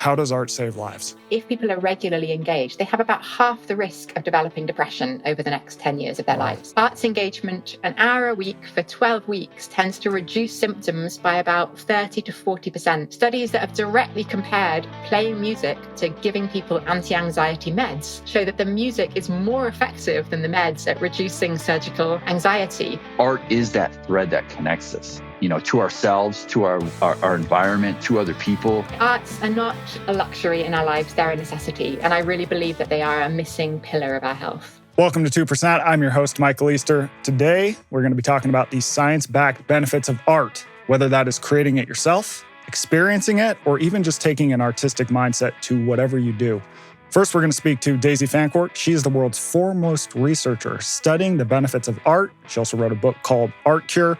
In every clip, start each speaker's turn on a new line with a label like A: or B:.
A: How does art save lives?
B: If people are regularly engaged, they have about half the risk of developing depression over the next 10 years of their lives. Arts engagement, an hour a week for 12 weeks, tends to reduce symptoms by about 30 to 40%. Studies that have directly compared playing music to giving people anti-anxiety meds show that the music is more effective than the meds at reducing surgical anxiety.
C: Art is that thread that connects us, to ourselves, to our environment, to other people.
B: Arts are not a luxury in our lives, they're a necessity. And I really believe that they are a missing pillar of our health.
A: Welcome to 2%. I'm your host, Michael Easter. Today, we're going to be talking about the science-backed benefits of art, whether that is creating it yourself, experiencing it, or even just taking an artistic mindset to whatever you do. First, we're going to speak to Daisy Fancourt. She is the world's foremost researcher studying the benefits of art. She also wrote a book called Art Cure.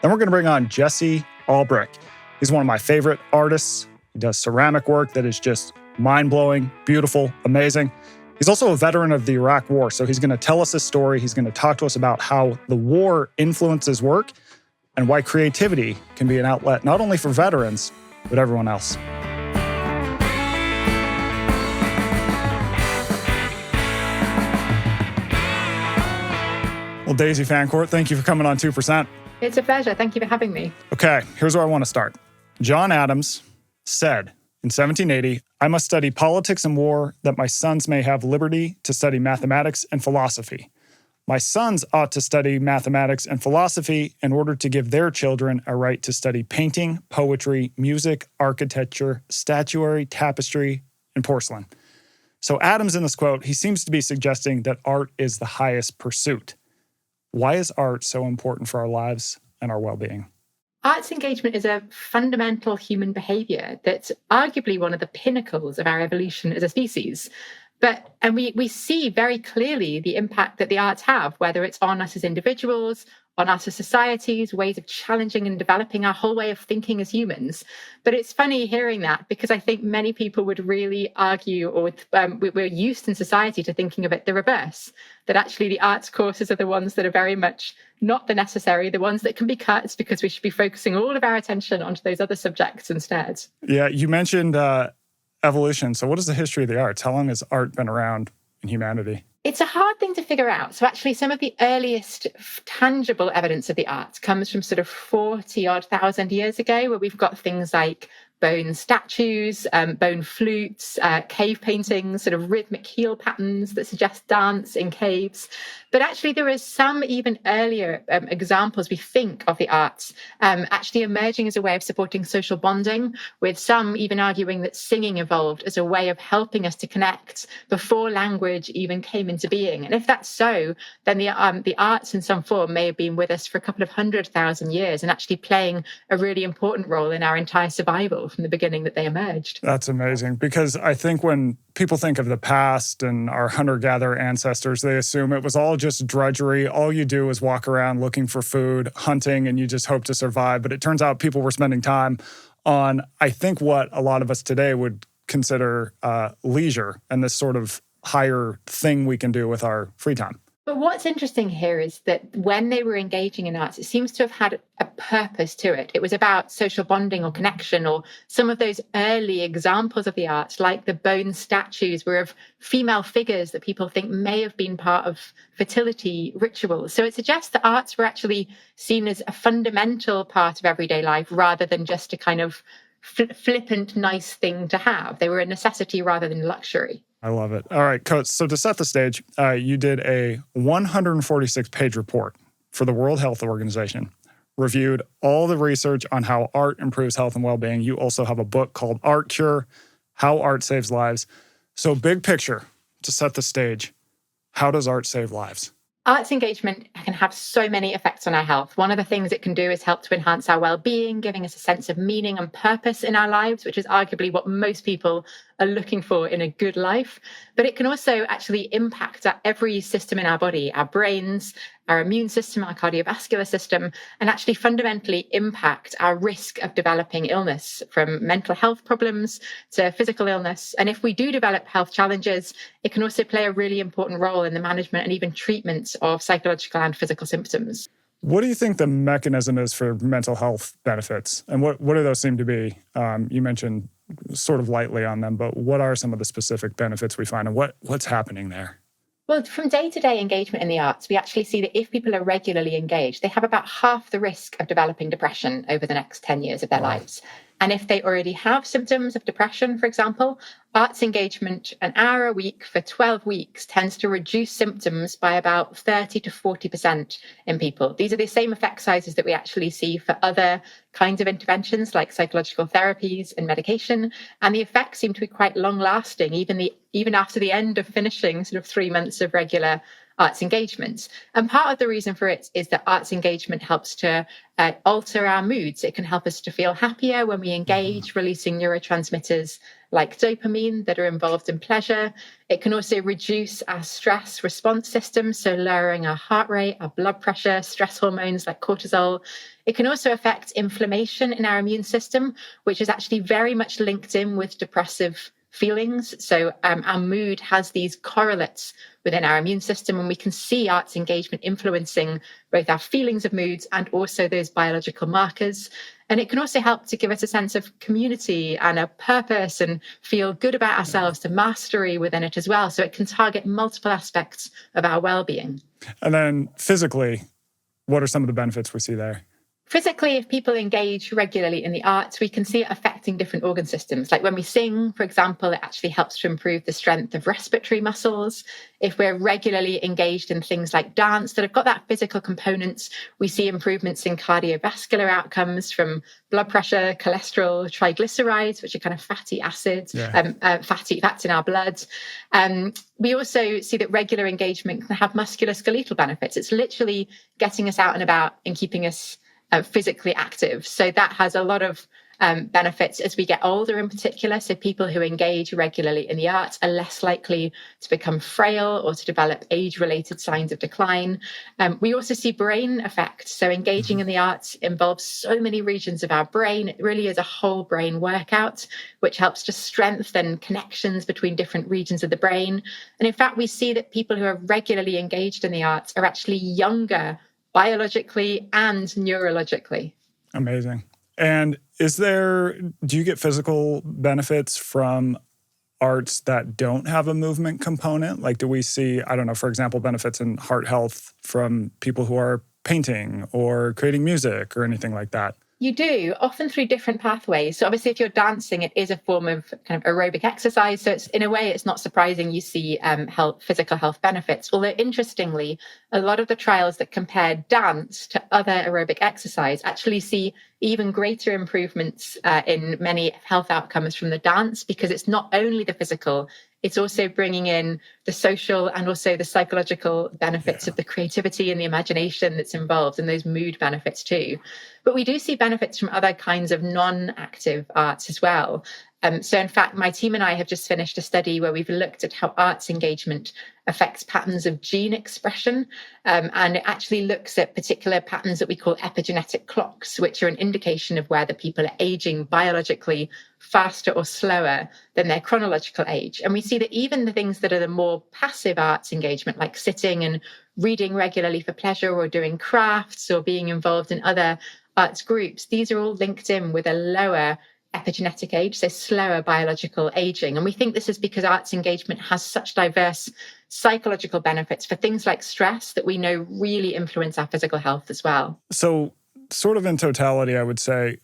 A: Then we're going to bring on Jesse Albrecht. He's one of my favorite artists. He does ceramic work that is just mind-blowing, beautiful, amazing. He's also a veteran of the Iraq War, so he's going to tell us his story. He's going to talk to us about how the war influences work and why creativity can be an outlet not only for veterans, but everyone else. Well, Daisy Fancourt, thank you for coming on 2%.
B: It's a pleasure. Thank you for having me.
A: Okay, here's where I want to start. John Adams said in 1780, "I must study politics and war, that my sons may have liberty to study mathematics and philosophy. My sons ought to study mathematics and philosophy in order to give their children a right to study painting, poetry, music, architecture, statuary, tapestry, and porcelain." So Adams, in this quote, he seems to be suggesting that art is the highest pursuit. Why is art so important for our lives and our well-being?
B: Arts engagement is a fundamental human behavior that's arguably one of the pinnacles of our evolution as a species. And we see very clearly the impact that the arts have, whether it's on us as individuals, on us as societies, ways of challenging and developing our whole way of thinking as humans. But it's funny hearing that, because I think many people would really argue, or we're used in society to thinking of it the reverse, that actually the arts courses are the ones that are very much not the necessary, the ones that can be cut, because we should be focusing all of our attention onto those other subjects instead.
A: Yeah, you mentioned evolution. So what is the history of the arts? How long has art been around in humanity?
B: It's a hard thing to figure out. So actually, some of the earliest tangible evidence of the arts comes from sort of 40-odd thousand years ago, where we've got things like bone statues, bone flutes, cave paintings, sort of rhythmic heel patterns that suggest dance in caves. But actually, there are some even earlier examples, we think, of the arts actually emerging as a way of supporting social bonding, with some even arguing that singing evolved as a way of helping us to connect before language even came into being. And if that's so, then the arts in some form may have been with us for a couple of 100,000 years and actually playing a really important role in our entire survival from the beginning that they emerged.
A: That's amazing, because I think when people think of the past and our hunter-gatherer ancestors, they assume it was all just drudgery. All you do is walk around looking for food, hunting, and you just hope to survive. But it turns out people were spending time on, I think, what a lot of us today would consider leisure and this sort of higher thing we can do with our free time.
B: But what's interesting here is that when they were engaging in arts, it seems to have had a purpose to it. It was about social bonding or connection, or some of those early examples of the arts, like the bone statues, were of female figures that people think may have been part of fertility rituals. So it suggests that arts were actually seen as a fundamental part of everyday life rather than just a kind of flippant, nice thing to have. They were a necessity rather than luxury.
A: I love it. All right, Coach. So to set the stage, you did a 146-page report for the World Health Organization, reviewed all the research on how art improves health and well-being. You also have a book called Art Cure, How Art Saves Lives. So big picture, to set the stage, how does art save lives?
B: Arts engagement can have so many effects on our health. One of the things it can do is help to enhance our well-being, giving us a sense of meaning and purpose in our lives, which is arguably what most people are looking for in a good life. But it can also actually impact every system in our body, our brains, our immune system, our cardiovascular system, and actually fundamentally impact our risk of developing illness, from mental health problems to physical illness. And if we do develop health challenges, it can also play a really important role in the management and even treatment of psychological and physical symptoms.
A: What do you think the mechanism is for mental health benefits? And what do those seem to be? You mentioned sort of lightly on them, but what are some of the specific benefits we find and what's happening there?
B: Well, from day-to-day engagement in the arts, we actually see that if people are regularly engaged, they have about half the risk of developing depression over the next 10 years of their lives. And if they already have symptoms of depression, for example, arts engagement an hour a week for 12 weeks tends to reduce symptoms by about 30 to 40% in people. These are the same effect sizes that we actually see for other kinds of interventions like psychological therapies and medication. And the effects seem to be quite long lasting, even after the end of finishing sort of 3 months of regular arts engagements. And part of the reason for it is that arts engagement helps to alter our moods. It can help us to feel happier when we engage, releasing neurotransmitters like dopamine that are involved in pleasure. It can also reduce our stress response system, so lowering our heart rate, our blood pressure, stress hormones like cortisol. It can also affect inflammation in our immune system, which is actually very much linked in with depressive feelings. So our mood has these correlates within our immune system, and we can see arts engagement influencing both our feelings of moods and also those biological markers. And it can also help to give us a sense of community and a purpose and feel good about ourselves, to mastery within it as well. So it can target multiple aspects of our well-being.
A: And then physically, what are some of the benefits we see there?
B: Physically, if people engage regularly in the arts, we can see it affecting different organ systems. Like when we sing, for example, it actually helps to improve the strength of respiratory muscles. If we're regularly engaged in things like dance that have got that physical components, we see improvements in cardiovascular outcomes from blood pressure, cholesterol, triglycerides, which are kind of fatty acids, fatty fats in our blood. We also see that regular engagement can have musculoskeletal benefits. It's literally getting us out and about and keeping us physically active. So that has a lot of benefits as we get older in particular. So people who engage regularly in the arts are less likely to become frail or to develop age-related signs of decline. We also see brain effects. So engaging in the arts involves so many regions of our brain. It really is a whole brain workout, which helps to strengthen connections between different regions of the brain. And in fact, we see that people who are regularly engaged in the arts are actually younger biologically and neurologically.
A: Amazing. And do you get physical benefits from arts that don't have a movement component? Like, do we see, I don't know, for example, benefits in heart health from people who are painting or creating music or anything like that?
B: You do, often through different pathways. So obviously, if you're dancing, it is a form of kind of aerobic exercise. So in a way, it's not surprising you see physical health benefits. Although interestingly, a lot of the trials that compare dance to other aerobic exercise actually see even greater improvements in many health outcomes from the dance, because it's not only the physical, it's also bringing in the social and also the psychological benefits of the creativity and the imagination that's involved, and those mood benefits too. But we do see benefits from other kinds of non-active arts as well. So in fact, my team and I have just finished a study where we've looked at how arts engagement affects patterns of gene expression. And it actually looks at particular patterns that we call epigenetic clocks, which are an indication of whether people are aging biologically faster or slower than their chronological age. And we see that even the things that are the more passive arts engagement, like sitting and reading regularly for pleasure or doing crafts or being involved in other arts groups, these are all linked in with a lower epigenetic age, so slower biological aging. And we think this is because arts engagement has such diverse psychological benefits for things like stress that we know really influence our physical health as well.
A: So sort of in totality, I would say,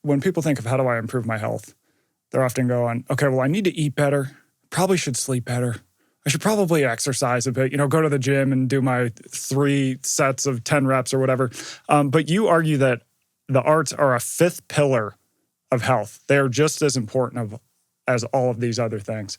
A: when people think of how do I improve my health, they're often going, okay, well, I need to eat better, probably should sleep better. I should probably exercise a bit, go to the gym and do my 3 sets of 10 reps or whatever. But you argue that the arts are a fifth pillar of health. They are just as important as all of these other things.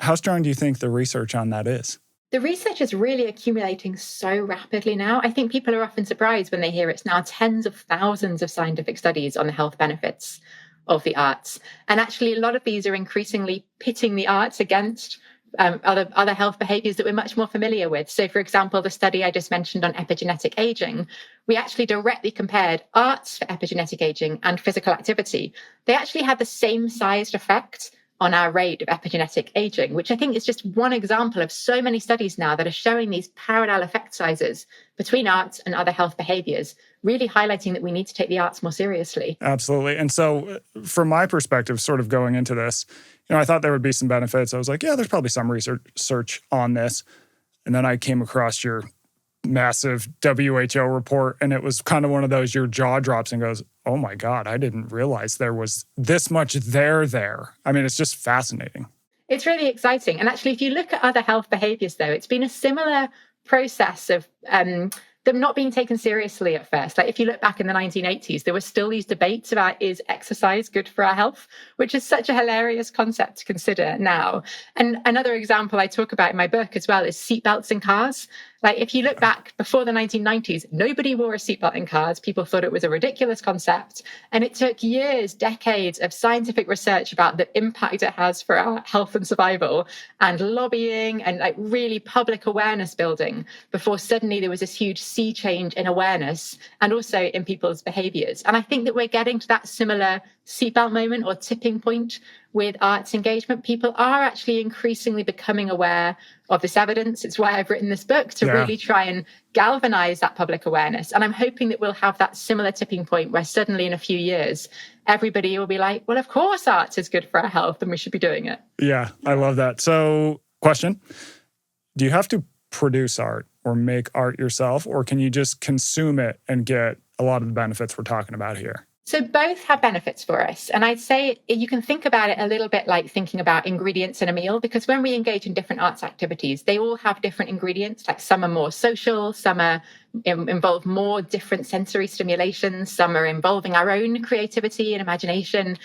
A: How strong do you think the research on that is?
B: The research is really accumulating so rapidly now. I think people are often surprised when they hear it's now tens of thousands of scientific studies on the health benefits of the arts. And actually, a lot of these are increasingly pitting the arts against other health behaviors that we're much more familiar with. So, for example, the study I just mentioned on epigenetic aging, we actually directly compared arts for epigenetic aging and physical activity. They actually had the same sized effect on our rate of epigenetic aging, which I think is just one example of so many studies now that are showing these parallel effect sizes between arts and other health behaviors, really highlighting that we need to take the arts more seriously.
A: Absolutely. And so from my perspective, sort of going into this, I thought there would be some benefits. I was like, yeah, there's probably some research on this. And then I came across your massive WHO report, and it was kind of one of those, your jaw drops and goes, oh my God, I didn't realize there was this much there. I mean, it's just fascinating.
B: It's really exciting. And actually, if you look at other health behaviors, though, it's been a similar process of them not being taken seriously at first. Like if you look back in the 1980s, there were still these debates about, is exercise good for our health, which is such a hilarious concept to consider now. And another example I talk about in my book as well is seatbelts in cars. Like if you look back before the 1990s, nobody wore a seatbelt in cars. People thought it was a ridiculous concept. And it took years, decades of scientific research about the impact it has for our health and survival, and lobbying and like really public awareness building before suddenly there was this huge sea change in awareness and also in people's behaviors. And I think that we're getting to that similar seatbelt moment or tipping point with arts engagement. People are actually increasingly becoming aware of this evidence. It's why I've written this book, to really try and galvanize that public awareness. And I'm hoping that we'll have that similar tipping point where suddenly in a few years, everybody will be like, well, of course, arts is good for our health and we should be doing it. Yeah,
A: I love that. So question, do you have to produce art or make art yourself, or can you just consume it and get a lot of the benefits we're talking about here?
B: So both have benefits for us. And I'd say you can think about it a little bit like thinking about ingredients in a meal, because when we engage in different arts activities, they all have different ingredients. Like some are more social, some are involve more different sensory stimulations, some are involving our own creativity and imagination,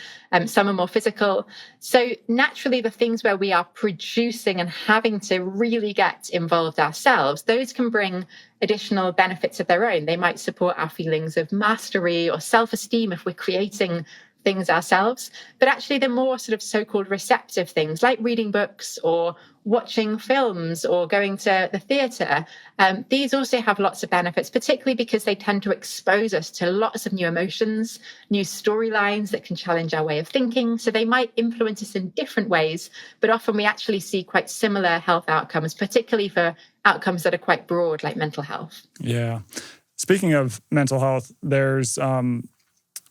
B: some are more physical. So naturally, the things where we are producing and having to really get involved ourselves, those can bring additional benefits of their own. They might support our feelings of mastery or self-esteem if we're creating things ourselves. But actually, the more sort of so-called receptive things like reading books or watching films or going to the theatre, these also have lots of benefits, particularly because they tend to expose us to lots of new emotions, new storylines that can challenge our way of thinking. So they might influence us in different ways, but often we actually see quite similar health outcomes, particularly for outcomes that are quite broad, like mental health.
A: Yeah. Speaking of mental health, there's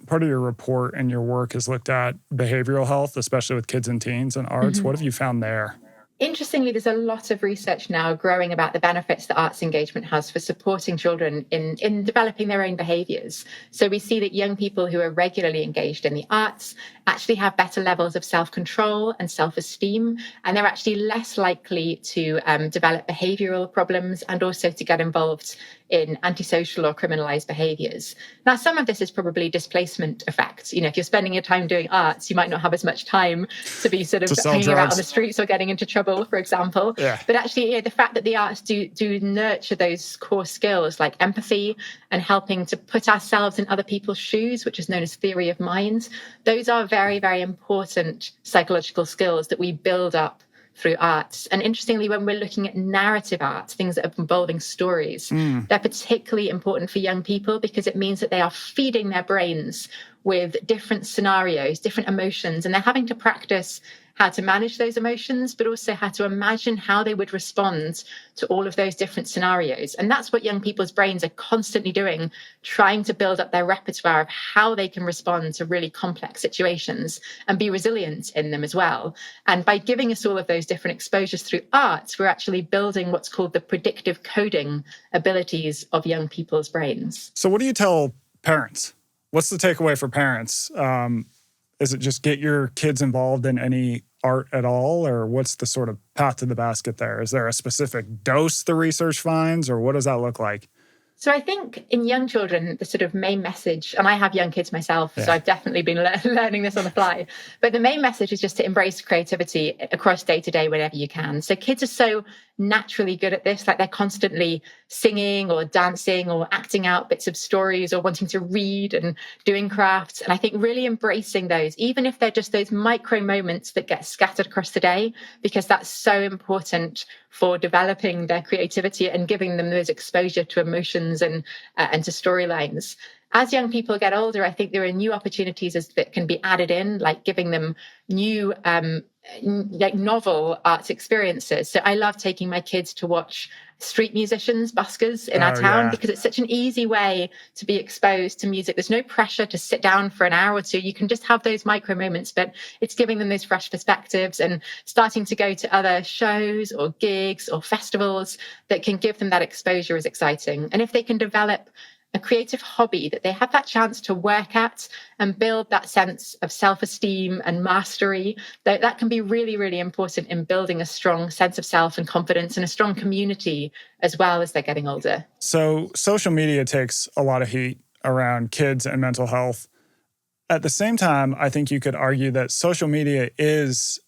A: part of your report and your work has looked at behavioral health, especially with kids and teens and arts. What have you found there?
B: Interestingly, there's a lot of research now growing about the benefits that arts engagement has for supporting children in developing their own behaviors. So we see that young people who are regularly engaged in the arts actually have better levels of self-control and self-esteem, and they're actually less likely to develop behavioral problems and also to get involved in antisocial or criminalized behaviors. Now, some of this is probably displacement effects. If you're spending your time doing arts, you might not have as much time to be sort of hanging around on the streets or getting into trouble, for example. Yeah. But actually, the fact that the arts do nurture those core skills like empathy and helping to put ourselves in other people's shoes, which is known as theory of mind, those are very, very important psychological skills that we build up through arts. And interestingly, when we're looking at narrative arts, things that are involving stories, they're particularly important for young people because it means that they are feeding their brains with different scenarios, different emotions, and they're having to practice how to manage those emotions, but also how to imagine how they would respond to all of those different scenarios. And that's what young people's brains are constantly doing, trying to build up their repertoire of how they can respond to really complex situations and be resilient in them as well. And by giving us all of those different exposures through art, we're actually building what's called the predictive coding abilities of young people's brains.
A: So what do you tell parents? What's the takeaway for parents? Is it just get your kids involved in any art at all, or what's the sort of path to the basket there? Is there a specific dose the research finds, or what does that look like?
B: So I think in young children, the sort of main message, and I have young kids myself, so I've definitely been learning this on the fly, but the main message is just to embrace creativity across day to day whenever you can. So kids are so naturally good at this, like they're constantly singing or dancing or acting out bits of stories or wanting to read and doing crafts. And I think really embracing those, even if they're just those micro moments that get scattered across the day, because that's so important for developing their creativity and giving them those exposure to emotions and to storylines. As young people get older, I think there are new opportunities that can be added in, like giving them new like novel arts experiences. So I love taking my kids to watch street musicians, buskers in our town, because it's such an easy way to be exposed to music. There's no pressure to sit down for an hour or two. You can just have those micro moments, but it's giving them those fresh perspectives and starting to go to other shows or gigs or festivals that can give them that exposure is exciting. And if they can develop a creative hobby that they have that chance to work at and build that sense of self-esteem and mastery, that can be really, really important in building a strong sense of self and confidence and a strong community as well as they're getting older.
A: So social media takes a lot of heat around kids and mental health. At the same time, I think you could argue that social media is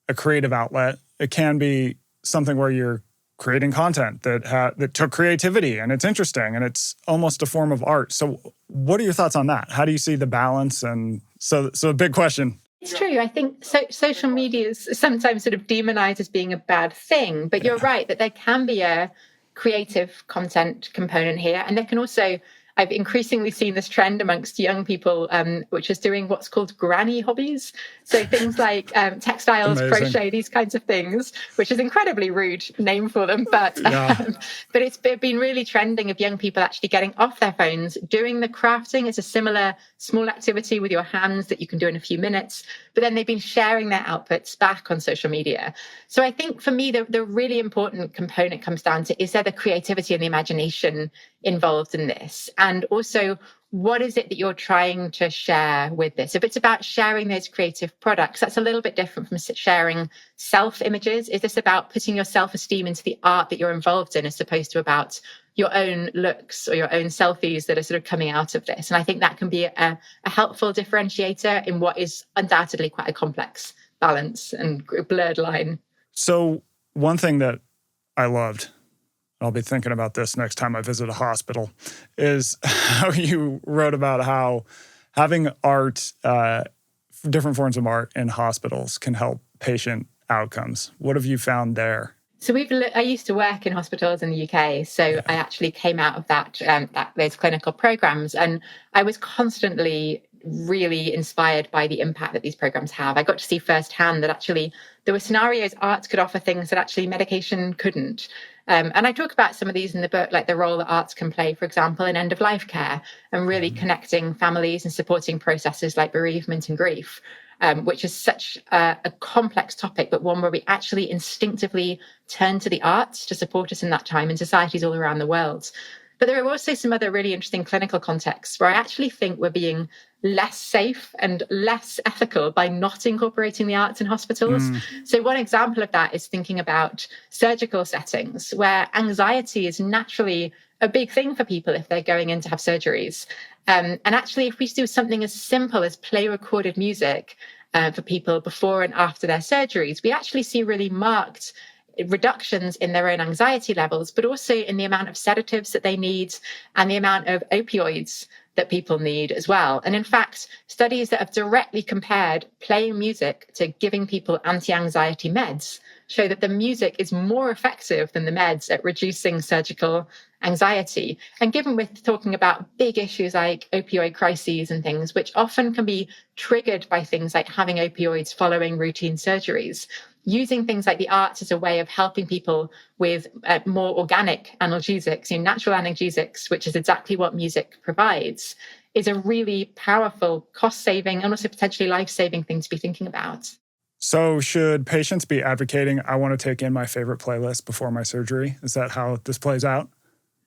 A: a creative outlet. It can be something where you're creating content that took creativity and it's interesting and it's almost a form of art. So what are your thoughts on that? How do you see the balance? And so a big question.
B: It's true. I think social media is sometimes sort of demonized as being a bad thing, but you're right that there can be a creative content component here. And there can also, I've increasingly seen this trend amongst young people, which is doing what's called granny hobbies. So things like textiles,
A: Amazing.
B: crochet, these kinds of things, which is an incredibly rude name for them. But it's been really trending of young people actually getting off their phones, doing the crafting. It's a similar small activity with your hands that you can do in a few minutes. But then they've been sharing their outputs back on social media. So I think for me, the really important component comes down to, is there the creativity and the imagination involved in this? And also, what is it that you're trying to share with this? If it's about sharing those creative products, that's a little bit different from sharing self-images. Is this about putting your self-esteem into the art that you're involved in, as opposed to about your own looks or your own selfies that are sort of coming out of this? And I think that can be a helpful differentiator in what is undoubtedly quite a complex balance and blurred line.
A: So one thing that I loved, I'll be thinking about this next time I visit a hospital, is how you wrote about how having art, different forms of art in hospitals can help patient outcomes. What have you found there?
B: So I used to work in hospitals in the UK, so I actually came out of those clinical programs, and I was constantly really inspired by the impact that these programs have. I got to see firsthand that actually there were scenarios arts could offer things that actually medication couldn't. And I talk about some of these in the book, like the role that arts can play, for example, in end-of-life care and really connecting families and supporting processes like bereavement and grief, which is such a complex topic, but one where we actually instinctively turn to the arts to support us in that time in societies all around the world. But there are also some other really interesting clinical contexts where I actually think we're being less safe and less ethical by not incorporating the arts in hospitals. So one example of that is thinking about surgical settings where anxiety is naturally a big thing for people if they're going in to have surgeries. And actually, if we do something as simple as play recorded music for people before and after their surgeries, we actually see really marked reductions in their own anxiety levels, but also in the amount of sedatives that they need and the amount of opioids that people need as well. And in fact, studies that have directly compared playing music to giving people anti-anxiety meds show that the music is more effective than the meds at reducing surgical anxiety. And given we're talking about big issues like opioid crises and things, which often can be triggered by things like having opioids following routine surgeries, using things like the arts as a way of helping people with more organic analgesics, natural analgesics, which is exactly what music provides, is a really powerful cost-saving and also potentially life-saving thing to be thinking about.
A: So should patients be advocating, I want to take in my favorite playlist before my surgery? Is that how this plays out?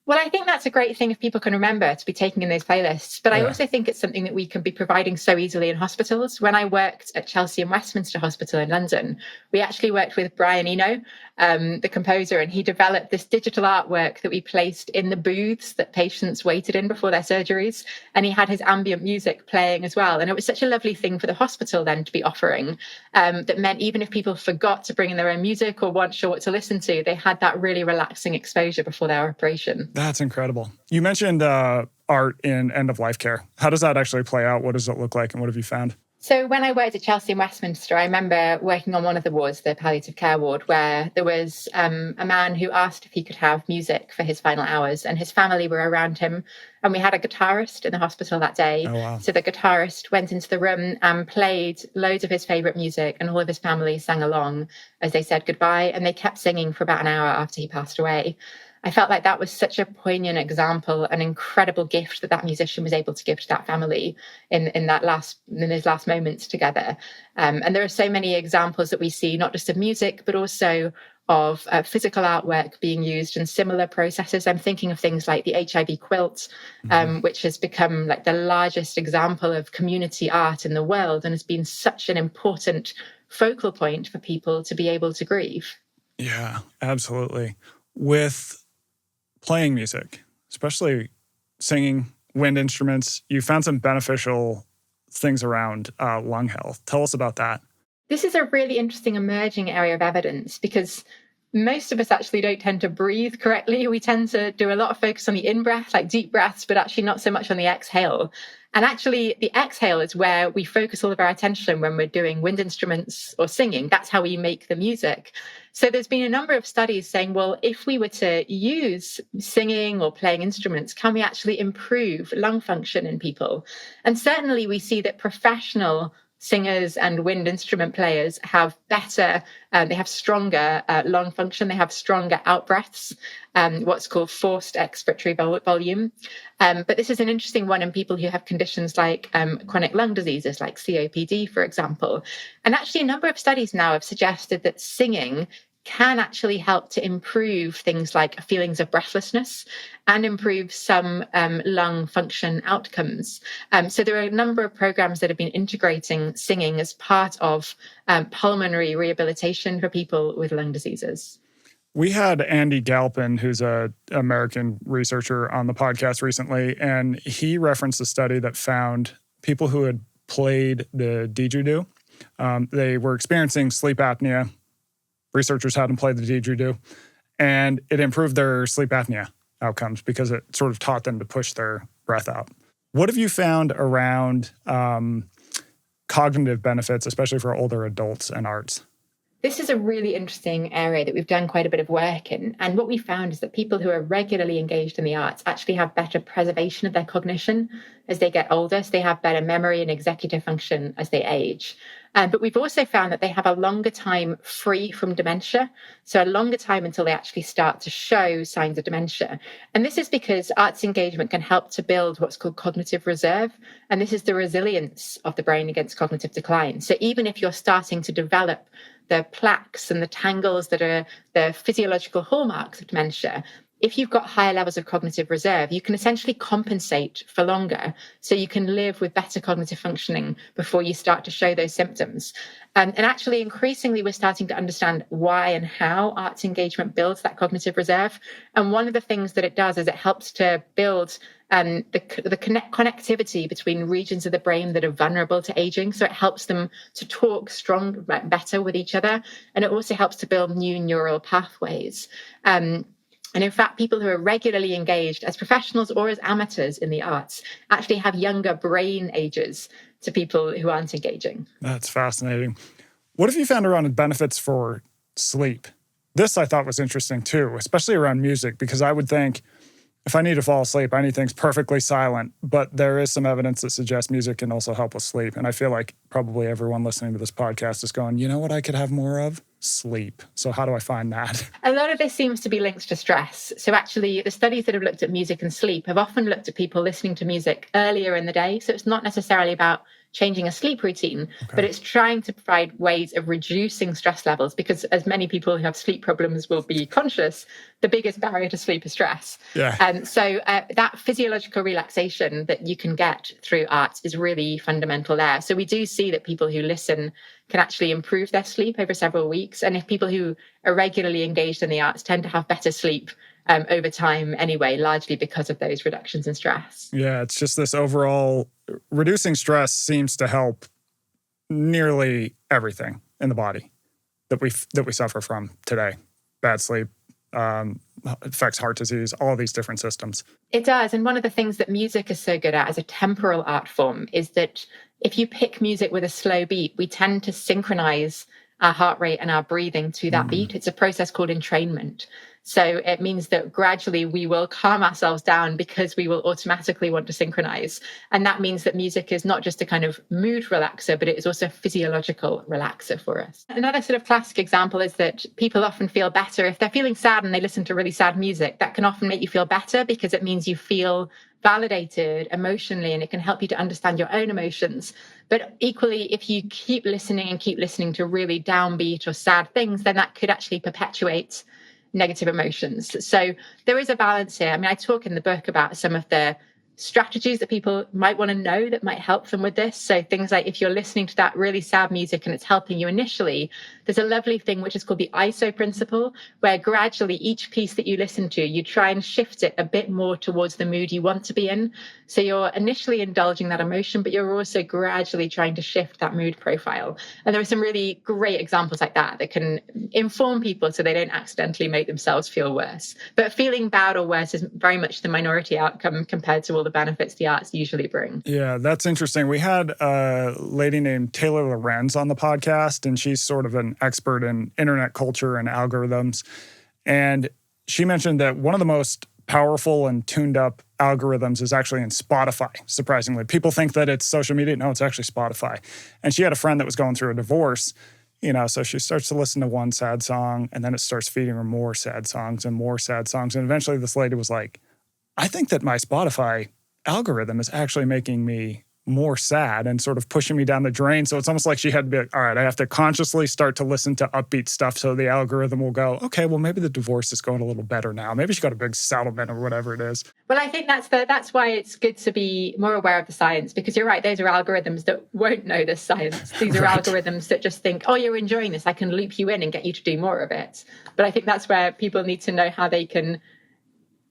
B: Well, I think that's a great thing if people can remember to be taking in those playlists. But I also think it's something that we can be providing so easily in hospitals. When I worked at Chelsea and Westminster Hospital in London, we actually worked with Brian Eno, the composer, and he developed this digital artwork that we placed in the booths that patients waited in before their surgeries. And he had his ambient music playing as well. And it was such a lovely thing for the hospital then to be offering, that meant even if people forgot to bring in their own music or weren't sure what to listen to, they had that really relaxing exposure before their operation.
A: That's incredible. You mentioned art in end-of-life care. How does that actually play out? What does it look like and what have you found?
B: So when I worked at Chelsea and Westminster, I remember working on one of the wards, the palliative care ward, where there was a man who asked if he could have music for his final hours, and his family were around him. And we had a guitarist in the hospital that day.
A: Oh, wow.
B: So the guitarist went into the room and played loads of his favourite music, and all of his family sang along as they said goodbye. And they kept singing for about an hour after he passed away. I felt like that was such a poignant example, an incredible gift that musician was able to give to that family in those last moments together. And there are so many examples that we see, not just of music, but also of physical artwork being used in similar processes. I'm thinking of things like the HIV quilt, which has become like the largest example of community art in the world and has been such an important focal point for people to be able to grieve.
A: Yeah, absolutely. With playing music, especially singing, wind instruments, you found some beneficial things around lung health. Tell us about that.
B: This is a really interesting emerging area of evidence because most of us actually don't tend to breathe correctly. We tend to do a lot of focus on the in-breath, like deep breaths, but actually not so much on the exhale. And actually, the exhale is where we focus all of our attention when we're doing wind instruments or singing. That's how we make the music. So there's been a number of studies saying, well, if we were to use singing or playing instruments, can we actually improve lung function in people? And certainly we see that professional singers and wind instrument players have they have stronger lung function, they have stronger outbreaths, what's called forced expiratory volume. But this is an interesting one in people who have conditions like chronic lung diseases, like COPD, for example. And actually, a number of studies now have suggested that singing can actually help to improve things like feelings of breathlessness and improve some lung function outcomes. So there are a number of programs that have been integrating singing as part of pulmonary rehabilitation for people with lung diseases.
A: We had Andy Galpin, who's an American researcher, on the podcast recently, and he referenced a study that found people who had played the didgeridoo, they were experiencing sleep apnea. Researchers had them play the didgeridoo, and it improved their sleep apnea outcomes because it sort of taught them to push their breath out. What have you found around cognitive benefits, especially for older adults and arts?
B: This is a really interesting area that we've done quite a bit of work in. And what we found is that people who are regularly engaged in the arts actually have better preservation of their cognition as they get older. So they have better memory and executive function as they age. But we've also found that they have a longer time free from dementia. So a longer time until they actually start to show signs of dementia. And this is because arts engagement can help to build what's called cognitive reserve. And this is the resilience of the brain against cognitive decline. So even if you're starting to develop the plaques and the tangles that are the physiological hallmarks of dementia, if you've got higher levels of cognitive reserve, you can essentially compensate for longer. So you can live with better cognitive functioning before you start to show those symptoms. And actually, increasingly, we're starting to understand why and how arts engagement builds that cognitive reserve. And one of the things that it does is it helps to build the connectivity between regions of the brain that are vulnerable to aging. So it helps them to talk better with each other. And it also helps to build new neural pathways. And in fact, people who are regularly engaged as professionals or as amateurs in the arts actually have younger brain ages to people who aren't engaging.
A: That's fascinating. What have you found around benefits for sleep? This I thought was interesting too, especially around music, because I would think if I need to fall asleep, I need things perfectly silent. But there is some evidence that suggests music can also help with sleep. And I feel like probably everyone listening to this podcast is going, you know what I could have more of? Sleep. So how do I find that?
B: A lot of this seems to be linked to stress. So actually, the studies that have looked at music and sleep have often looked at people listening to music earlier in the day. So it's not necessarily about changing a sleep routine, but it's trying to provide ways of reducing stress levels, because as many people who have sleep problems will be conscious, the biggest barrier to sleep is stress.
A: Yeah.
B: And so that physiological relaxation that you can get through art is really fundamental there. So we do see that people who listen can actually improve their sleep over several weeks. And if people who are regularly engaged in the arts tend to have better sleep over time anyway, largely because of those reductions in stress.
A: Yeah, it's just this overall reducing stress seems to help nearly everything in the body that we suffer from today. Bad sleep, affects heart disease, all these different systems.
B: It does. And one of the things that music is so good at as a temporal art form is that if you pick music with a slow beat, we tend to synchronize our heart rate and our breathing to that beat. It's a process called entrainment. So it means that gradually we will calm ourselves down because we will automatically want to synchronize. And that means that music is not just a kind of mood relaxer, but it is also a physiological relaxer for us. Another sort of classic example is that people often feel better if they're feeling sad and they listen to really sad music. That can often make you feel better because it means you feel validated emotionally, and it can help you to understand your own emotions. But equally, if you keep listening to really downbeat or sad things, then that could actually perpetuate negative emotions. So there is a balance here. I mean, I talk in the book about some of the strategies that people might want to know that might help them with this. So things like if you're listening to that really sad music and it's helping you initially, there's a lovely thing which is called the ISO principle, where gradually each piece that you listen to, you try and shift it a bit more towards the mood you want to be in. So you're initially indulging that emotion, but you're also gradually trying to shift that mood profile. And there are some really great examples like that that can inform people so they don't accidentally make themselves feel worse. But feeling bad or worse is very much the minority outcome compared to all the benefits the arts usually bring.
A: Yeah, that's interesting. We had a lady named Taylor Lorenz on the podcast, and she's sort of an expert in internet culture and algorithms. And she mentioned that one of the most powerful and tuned up algorithms is actually in Spotify, surprisingly. People think that it's social media. No, it's actually Spotify. And she had a friend that was going through a divorce, so she starts to listen to one sad song, and then it starts feeding her more sad songs and more sad songs. And eventually this lady was like, I think that my Spotify algorithm is actually making me more sad and sort of pushing me down the drain. So it's almost like she had to be like, all right, I have to consciously start to listen to upbeat stuff so the algorithm will go, okay, well, maybe the divorce is going a little better now. Maybe she got a big settlement or whatever it is.
B: Well, I think that's why it's good to be more aware of the science, because you're right, those are algorithms that won't know the science. These are
A: Right.
B: algorithms that just think, oh, you're enjoying this, I can loop you in and get you to do more of it. But I think that's where people need to know how they can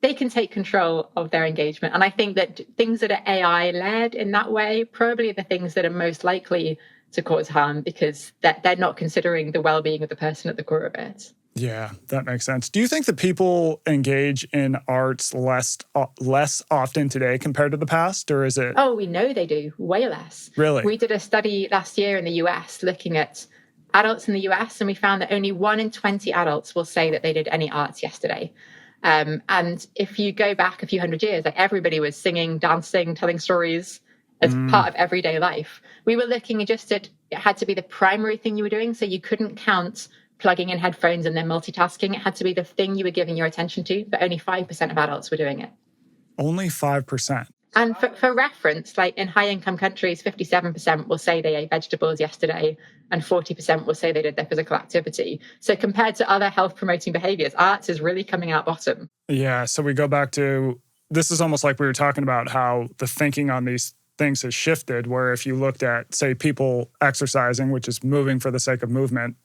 B: take control of their engagement. And I think that things that are AI-led in that way probably are the things that are most likely to cause harm, because they're not considering the well-being of the person at the core of it.
A: Yeah, that makes sense. Do you think that people engage in arts less often today compared to the past, or is it?
B: Oh, we know they do, way less.
A: Really?
B: We did a study last year in the US looking at adults in the US, and we found that only 1 in 20 adults will say that they did any arts yesterday. And if you go back a few hundred years, like everybody was singing, dancing, telling stories as part of everyday life. We were looking just at, it had to be the primary thing you were doing. So you couldn't count plugging in headphones and then multitasking. It had to be the thing you were giving your attention to, but only 5% of adults were doing it.
A: Only 5%.
B: And for reference, like in high-income countries, 57% will say they ate vegetables yesterday, and 40% will say they did their physical activity. So compared to other health-promoting behaviors, arts is really coming out bottom.
A: Yeah, so we go back to, this is almost like we were talking about how the thinking on these things has shifted, where if you looked at, say, people exercising, which is moving for the sake of movement,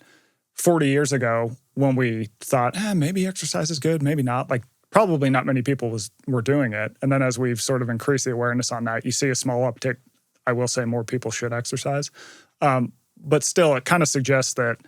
A: 40 years ago, when we thought, maybe exercise is good, maybe not, like, probably not many people were doing it. And then as we've sort of increased the awareness on that, you see a small uptick. I will say more people should exercise. But still, it kind of suggests that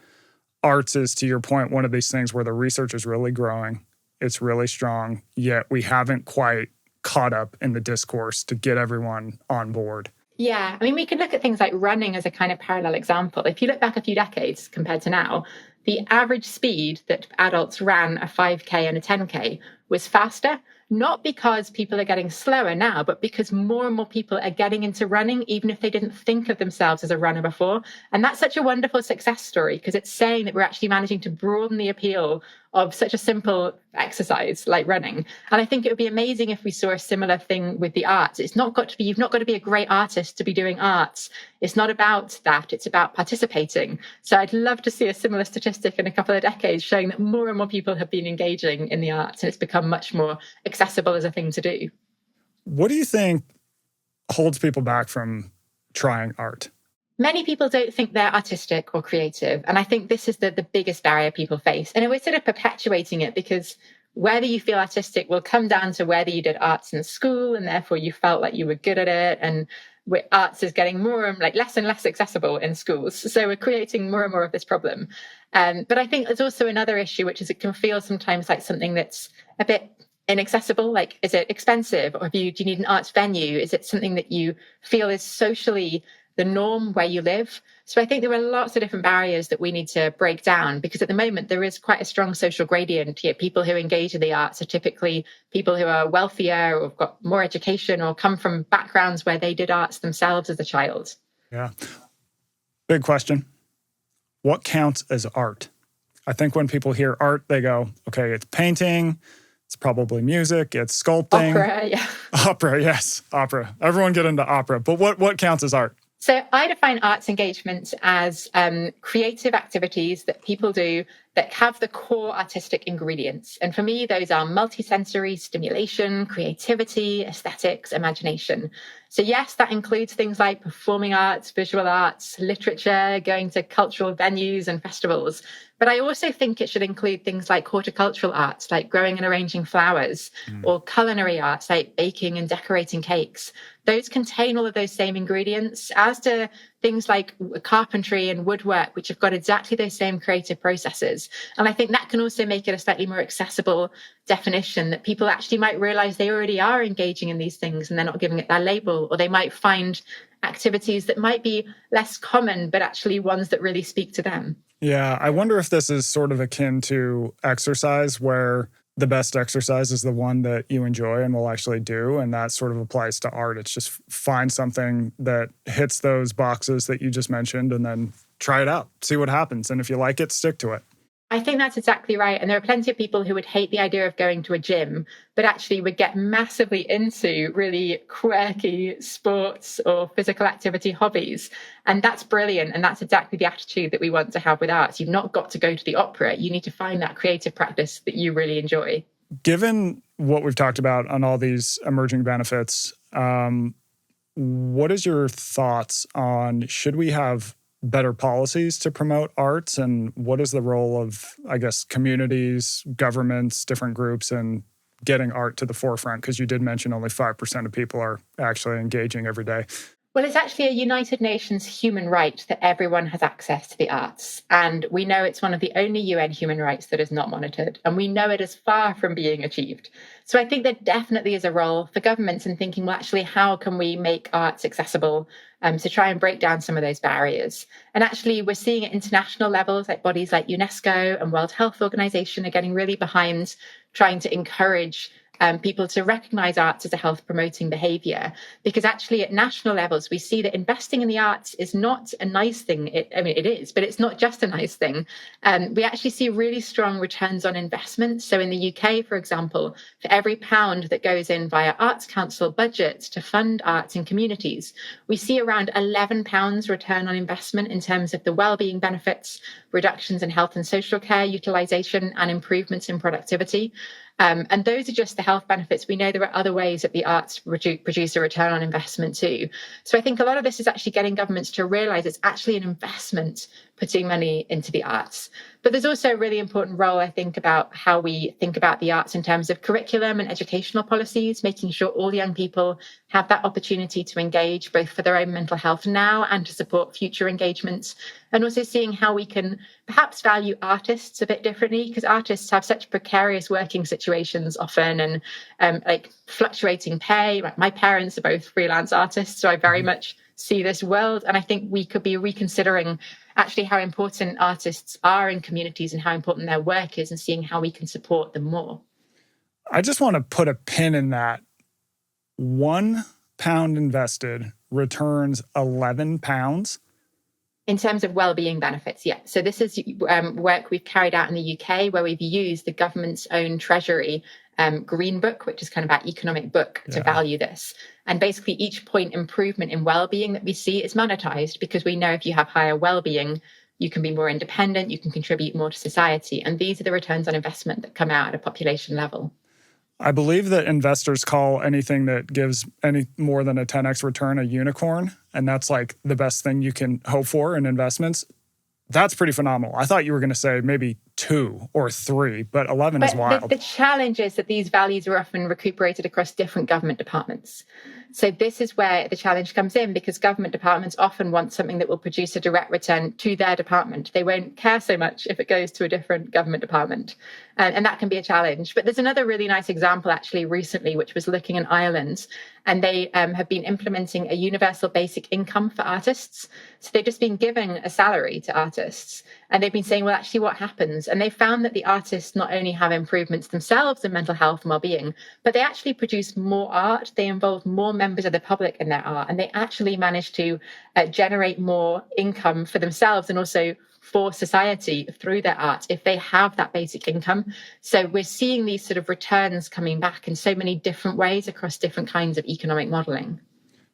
A: arts is, to your point, one of these things where the research is really growing. It's really strong, yet we haven't quite caught up in the discourse to get everyone on board.
B: Yeah, I mean, we could look at things like running as a kind of parallel example. If you look back a few decades compared to now, the average speed that adults ran a 5K and a 10K was faster, not because people are getting slower now, but because more and more people are getting into running, even if they didn't think of themselves as a runner before. And that's such a wonderful success story, because it's saying that we're actually managing to broaden the appeal of such a simple exercise like running. And I think it would be amazing if we saw a similar thing with the arts. You've not got to be a great artist to be doing arts. It's not about that. It's about participating. So I'd love to see a similar statistic in a couple of decades showing that more and more people have been engaging in the arts, and it's become much more accessible as a thing to do.
A: What do you think holds people back from trying art?
B: Many people don't think they're artistic or creative. And I think this is the biggest barrier people face. And we're sort of perpetuating it, because whether you feel artistic will come down to whether you did arts in school and therefore you felt like you were good at it. And arts is getting more and less and less accessible in schools. So we're creating more and more of this problem. But I think there's also another issue, which is it can feel sometimes like something that's a bit inaccessible. Like, is it expensive? Or do you need an arts venue? Is it something that you feel is socially the norm where you live? So I think there are lots of different barriers that we need to break down, because at the moment there is quite a strong social gradient here. People who engage in the arts are typically people who are wealthier or have got more education or come from backgrounds where they did arts themselves as a child.
A: Yeah. Big question. What counts as art? I think when people hear art, they go, okay, it's painting, it's probably music, it's sculpting.
B: Opera, yeah.
A: Opera, yes, opera. Everyone get into opera. But what counts as art?
B: So I define arts engagement as creative activities that people do that have the core artistic ingredients. And for me, those are multisensory stimulation, creativity, aesthetics, imagination. So yes, that includes things like performing arts, visual arts, literature, going to cultural venues and festivals. But I also think it should include things like horticultural arts, like growing and arranging flowers, or culinary arts, like baking and decorating cakes. Those contain all of those same ingredients, as do things like carpentry and woodwork, which have got exactly those same creative processes. And I think that can also make it a slightly more accessible definition, that people actually might realize they already are engaging in these things and they're not giving it that label, or they might find activities that might be less common, but actually ones that really speak to them.
A: Yeah, I wonder if this is sort of akin to exercise, where the best exercise is the one that you enjoy and will actually do. And that sort of applies to art. It's just find something that hits those boxes that you just mentioned and then try it out, see what happens. And if you like it, stick to it.
B: I think that's exactly right. And there are plenty of people who would hate the idea of going to a gym, but actually would get massively into really quirky sports or physical activity hobbies. And that's brilliant. And that's exactly the attitude that we want to have with arts. You've not got to go to the opera. You need to find that creative practice that you really enjoy.
A: Given what we've talked about on all these emerging benefits, what is your thoughts on, should we have better policies to promote arts, and what is the role of, I guess, communities, governments, different groups in getting art to the forefront? Because you did mention only 5% of people are actually engaging every day.
B: Well, it's actually a United Nations human right that everyone has access to the arts. And we know it's one of the only UN human rights that is not monitored. And we know it is far from being achieved. So I think there definitely is a role for governments in thinking, well, actually, how can we make arts accessible to try and break down some of those barriers? And actually, we're seeing at international levels, like bodies like UNESCO and World Health Organization are getting really behind trying to encourage people to recognize arts as a health promoting behavior, because actually at national levels, we see that investing in the arts is not a nice thing. It is, but it's not just a nice thing. We actually see really strong returns on investment. So in the UK, for example, for every £1 that goes in via Arts Council budgets to fund arts in communities, we see around £11 return on investment in terms of the wellbeing benefits, reductions in health and social care utilisation, and improvements in productivity. And those are just the health benefits. We know there are other ways that the arts produce a return on investment too. So I think a lot of this is actually getting governments to realise it's actually an investment putting money into the arts. But there's also a really important role, I think, about how we think about the arts in terms of curriculum and educational policies, making sure all young people have that opportunity to engage both for their own mental health now and to support future engagements. And also seeing how we can perhaps value artists a bit differently, because artists have such precarious working situations often, and like fluctuating pay. My parents are both freelance artists, so I very much see this world. And I think we could be reconsidering actually how important artists are in communities and how important their work is, and seeing how we can support them more.
A: I just want to put a pin in that. £1 invested returns £11.
B: In terms of wellbeing benefits, yeah. So this is work we've carried out in the UK, where we've used the government's own treasury green book, which is kind of our economic book, to value this. And basically each point improvement in wellbeing that we see is monetized, because we know if you have higher wellbeing, you can be more independent, you can contribute more to society. And these are the returns on investment that come out at a population level.
A: I believe that investors call anything that gives any more than a 10x return a unicorn. And that's like the best thing you can hope for in investments. That's pretty phenomenal. I thought you were going to say maybe 2 or 3, but 11 is wild.
B: The challenge is that these values are often recuperated across different government departments. So this is where the challenge comes in, because government departments often want something that will produce a direct return to their department. They won't care so much if it goes to a different government department. And that can be a challenge. But there's another really nice example actually recently, which was looking in Ireland. And they have been implementing a universal basic income for artists. So they've just been giving a salary to artists. And they've been saying, well, actually, what happens? And they found that the artists not only have improvements themselves in mental health and well-being, but they actually produce more art. They involve more members of the public in their art. And they actually manage to generate more income for themselves and also for society through their art if they have that basic income. So we're seeing these sort of returns coming back in so many different ways across different kinds of economic modeling.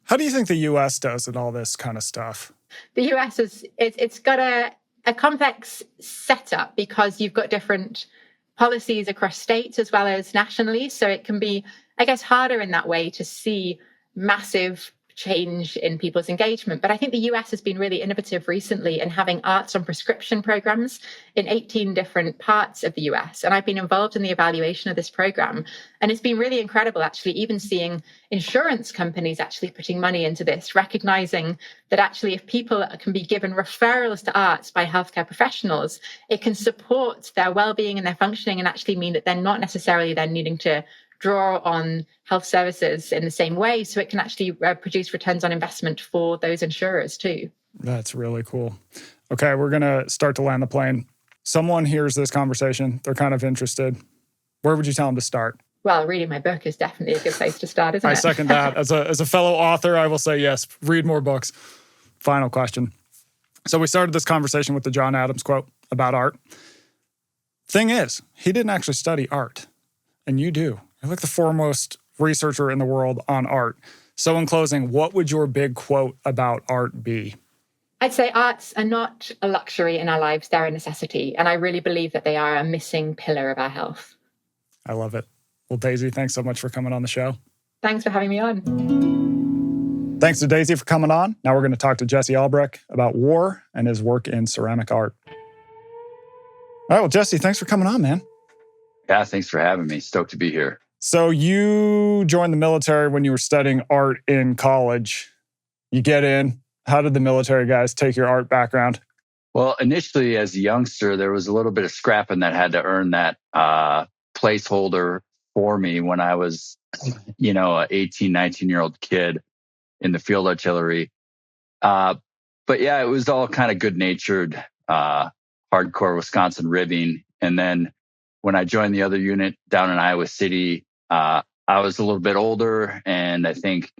A: How do you think the US does in all this kind of stuff?
B: The US it's got a complex setup because you've got different policies across states as well as nationally. So it can be, I guess, harder in that way to see massive change in people's engagement. But I think the US has been really innovative recently in having arts on prescription programs in 18 different parts of the US. And I've been involved in the evaluation of this program. And it's been really incredible, actually, even seeing insurance companies actually putting money into this, recognizing that actually if people can be given referrals to arts by healthcare professionals, it can support their well-being and their functioning and actually mean that they're not necessarily then needing to draw on health services in the same way. So it can actually produce returns on investment for those insurers too.
A: That's really cool. Okay, we're going to start to land the plane. Someone hears this conversation, they're kind of interested. Where would you tell them to start?
B: Well, reading my book is definitely a good place to start, isn't it?
A: I second that. As a fellow author, I will say yes, read more books. Final question. So we started this conversation with the John Adams quote about art. Thing is, he didn't actually study art, and you do. You're like the foremost researcher in the world on art. So in closing, what would your big quote about art be?
B: I'd say arts are not a luxury in our lives, they're a necessity. And I really believe that they are a missing pillar of our health.
A: I love it. Well, Daisy, thanks so much for coming on the show.
B: Thanks for having me on.
A: Thanks to Daisy for coming on. Now we're going to talk to Jesse Albrecht about war and his work in ceramic art. All right, well, Jesse, thanks for coming on, man.
C: Yeah, thanks for having me. Stoked to be here.
A: So you joined the military when you were studying art in college. You get in. How did the military guys take your art background?
C: Well, initially as a youngster, there was a little bit of scrapping that had to earn that placeholder for me when I was, an 18, 19-year-old kid in the field artillery. But yeah, it was all kind of good-natured, hardcore Wisconsin ribbing. And then when I joined the other unit down in Iowa City, I was a little bit older, and I think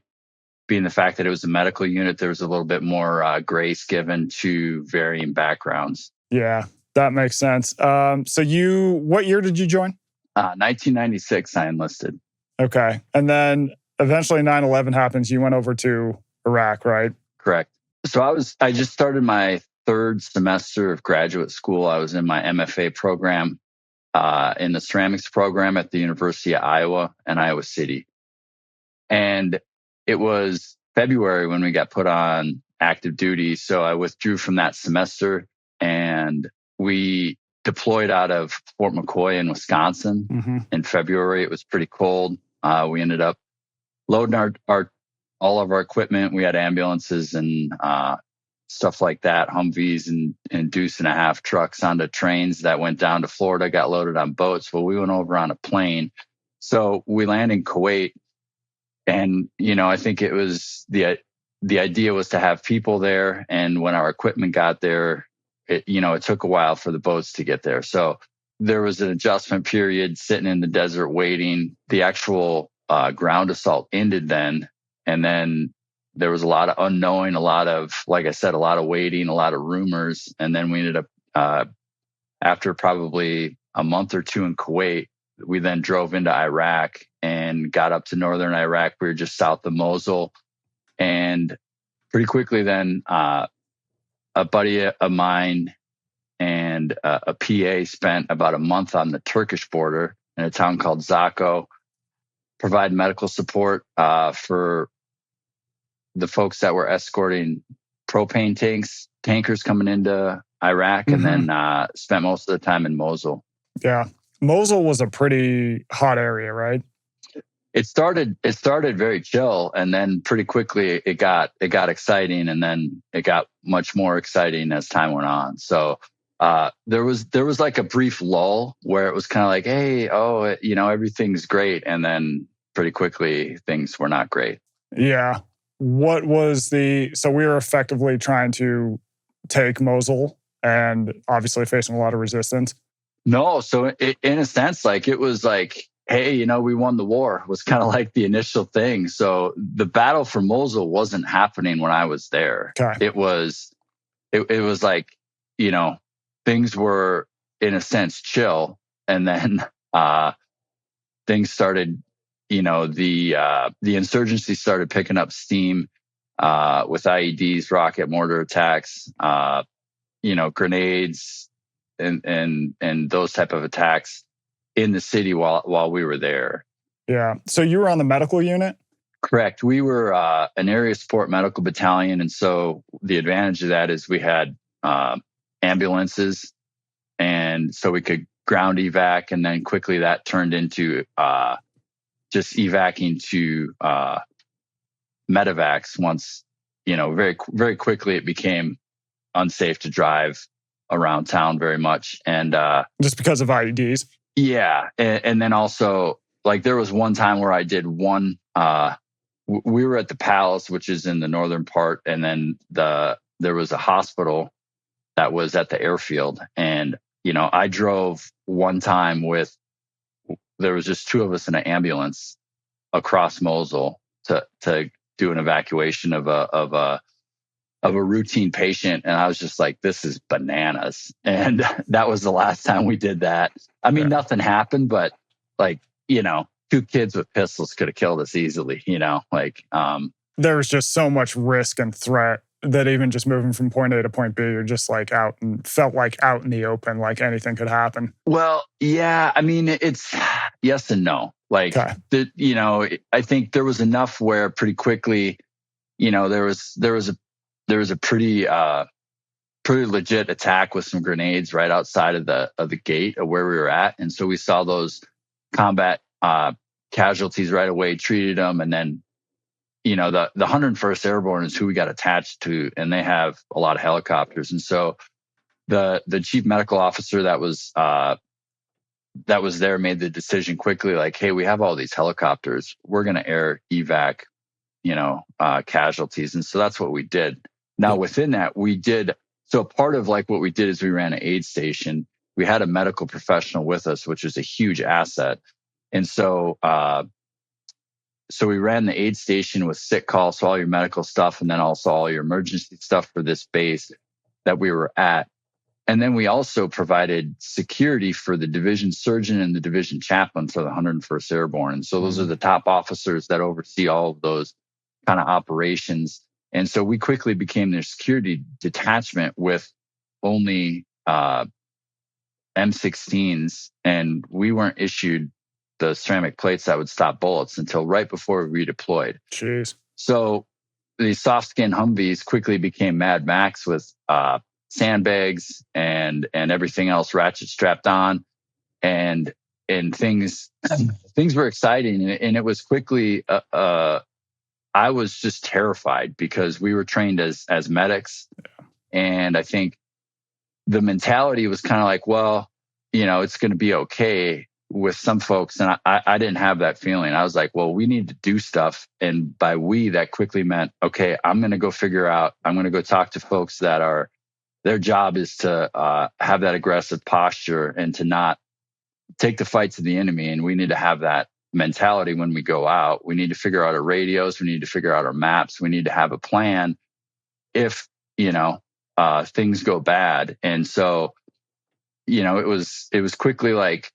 C: being the fact that it was a medical unit, there was a little bit more grace given to varying backgrounds.
A: Yeah, that makes sense. So what year did you join?
C: 1996, I enlisted.
A: Okay. And then eventually 9/11 happens. You went over to Iraq, right?
C: Correct. So I just started my third semester of graduate school. I was in my MFA program in the ceramics program at the University of Iowa in Iowa City. And it was February when we got put on active duty. So I withdrew from that semester and we deployed out of Fort McCoy in Wisconsin in February. It was pretty cold. We ended up loading all of our equipment. We had ambulances and stuff like that, Humvees and deuce-and-a-half trucks onto trains that went down to Florida, got loaded on boats. Well, we went over on a plane. So we landed in Kuwait. And, I think it was the idea was to have people there. And when our equipment got there, it took a while for the boats to get there. So there was an adjustment period sitting in the desert waiting. The actual ground assault ended then. And then there was a lot of unknowing, a lot of, like I said, a lot of waiting, a lot of rumors. And then we ended up, after probably a month or two in Kuwait, we then drove into Iraq and got up to northern Iraq. We were just south of Mosul. And pretty quickly then, a buddy of mine and a PA spent about a month on the Turkish border in a town called Zako, provide medical support for the folks that were escorting propane tankers coming into Iraq, and then spent most of the time in Mosul.
A: Yeah. Mosul was a pretty hot area, right?
C: It started very chill, and then pretty quickly it got exciting, and then it got much more exciting as time went on. So there was like a brief lull where it was kind of like, hey, everything's great, and then pretty quickly things were not great.
A: Yeah. So we were effectively trying to take Mosul and obviously facing a lot of resistance.
C: No, so in a sense, like it was like, hey, we won the war was kind of like the initial thing. So the battle for Mosul wasn't happening when I was there.
A: Okay.
C: It was like, things were in a sense chill, and then things started, the insurgency started picking up steam with IEDs, rocket mortar attacks, grenades, and those type of attacks in the city while we were there.
A: Yeah. So you were on the medical unit?
C: Correct. We were an area support medical battalion. And so the advantage of that is we had ambulances. And so we could ground evac. And then quickly that turned into just evacing to medevacs once, very, very quickly it became unsafe to drive around town very much. And
A: just because of IEDs?
C: Yeah. And then also, like, there was one time where I did one, we were at the Palace, which is in the northern part. And then there was a hospital that was at the airfield. And, I drove one time there was just two of us in an ambulance across Mosul to do an evacuation of a routine patient. And I was just like, this is bananas. And that was the last time we did that. I mean, Nothing happened, but like, two kids with pistols could have killed us easily,
A: there was just so much risk and threat that even just moving from point A to point B, you're just like felt like out in the open, like anything could happen.
C: Well, yeah, I mean, it's yes and no. Like, okay. I think there was enough where pretty quickly, there was a pretty legit attack with some grenades right outside of the gate of where we were at. And so we saw those combat casualties right away, treated them. And then, the 101st Airborne is who we got attached to, and they have a lot of helicopters. And so the chief medical officer that was there made the decision quickly, like, hey, we have all these helicopters. We're going to air evac, casualties. And so that's what we did. Now, within that, so part of like what we did is we ran an aid station. We had a medical professional with us, which was a huge asset. And so, so we ran the aid station with sick calls, so all your medical stuff, and then also all your emergency stuff for this base that we were at. And then we also provided security for the division surgeon and the division chaplain for the 101st Airborne. And so those are the top officers that oversee all of those kind of operations. And so we quickly became their security detachment with only M16s, and we weren't issued the ceramic plates that would stop bullets until right before we redeployed.
A: Jeez.
C: So these soft skin Humvees quickly became Mad Max with sandbags and everything else ratchet strapped on, and things were exciting, and it was quickly I was just terrified because we were trained as medics. And I think the mentality was kind of like, well, it's going to be okay with some folks. And I didn't have that feeling. I was like, well, we need to do stuff. And by we, that quickly meant, okay, I'm going to go talk to folks that their job is to have that aggressive posture and to not take the fight to the enemy. And we need to have that mentality when we go out. We need to figure out our radios. We need to figure out our maps. We need to have a plan if, things go bad. And so, it was quickly like,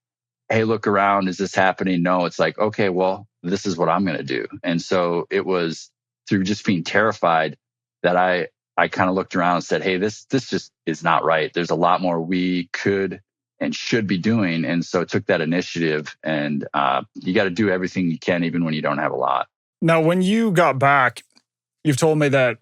C: hey, look around. Is this happening? No, it's like, okay, well, this is what I'm going to do. And so it was through just being terrified that I kind of looked around and said, hey, this just is not right. There's a lot more we could and should be doing. And so took that initiative, and you got to do everything you can, even when you don't have a lot.
A: Now, when you got back, you've told me that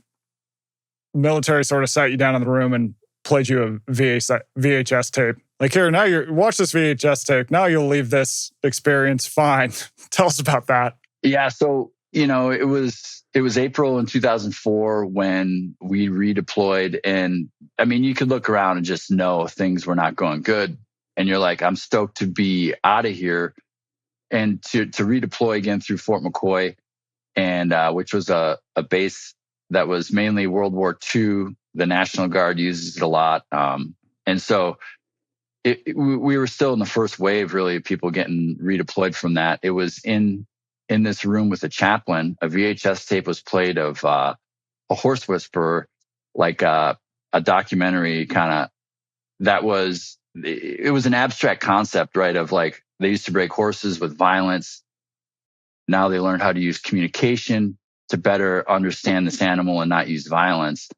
A: military sort of sat you down in the room and played you a VHS tape. Like, here, now watch this VHS tape. Now you'll leave this experience fine. Tell us about that.
C: Yeah. So, it was April in 2004 when we redeployed. And I mean, you could look around and just know things were not going good. And you're like, I'm stoked to be out of here and to redeploy again through Fort McCoy, and which was a base that was mainly World War II. The National Guard uses it a lot. And so we were still in the first wave, really, of people getting redeployed from that. It was in this room with a chaplain. A VHS tape was played of a horse whisperer, like a documentary kind of, it was an abstract concept, right? Of like, they used to break horses with violence. Now they learned how to use communication to better understand this animal and not use violence.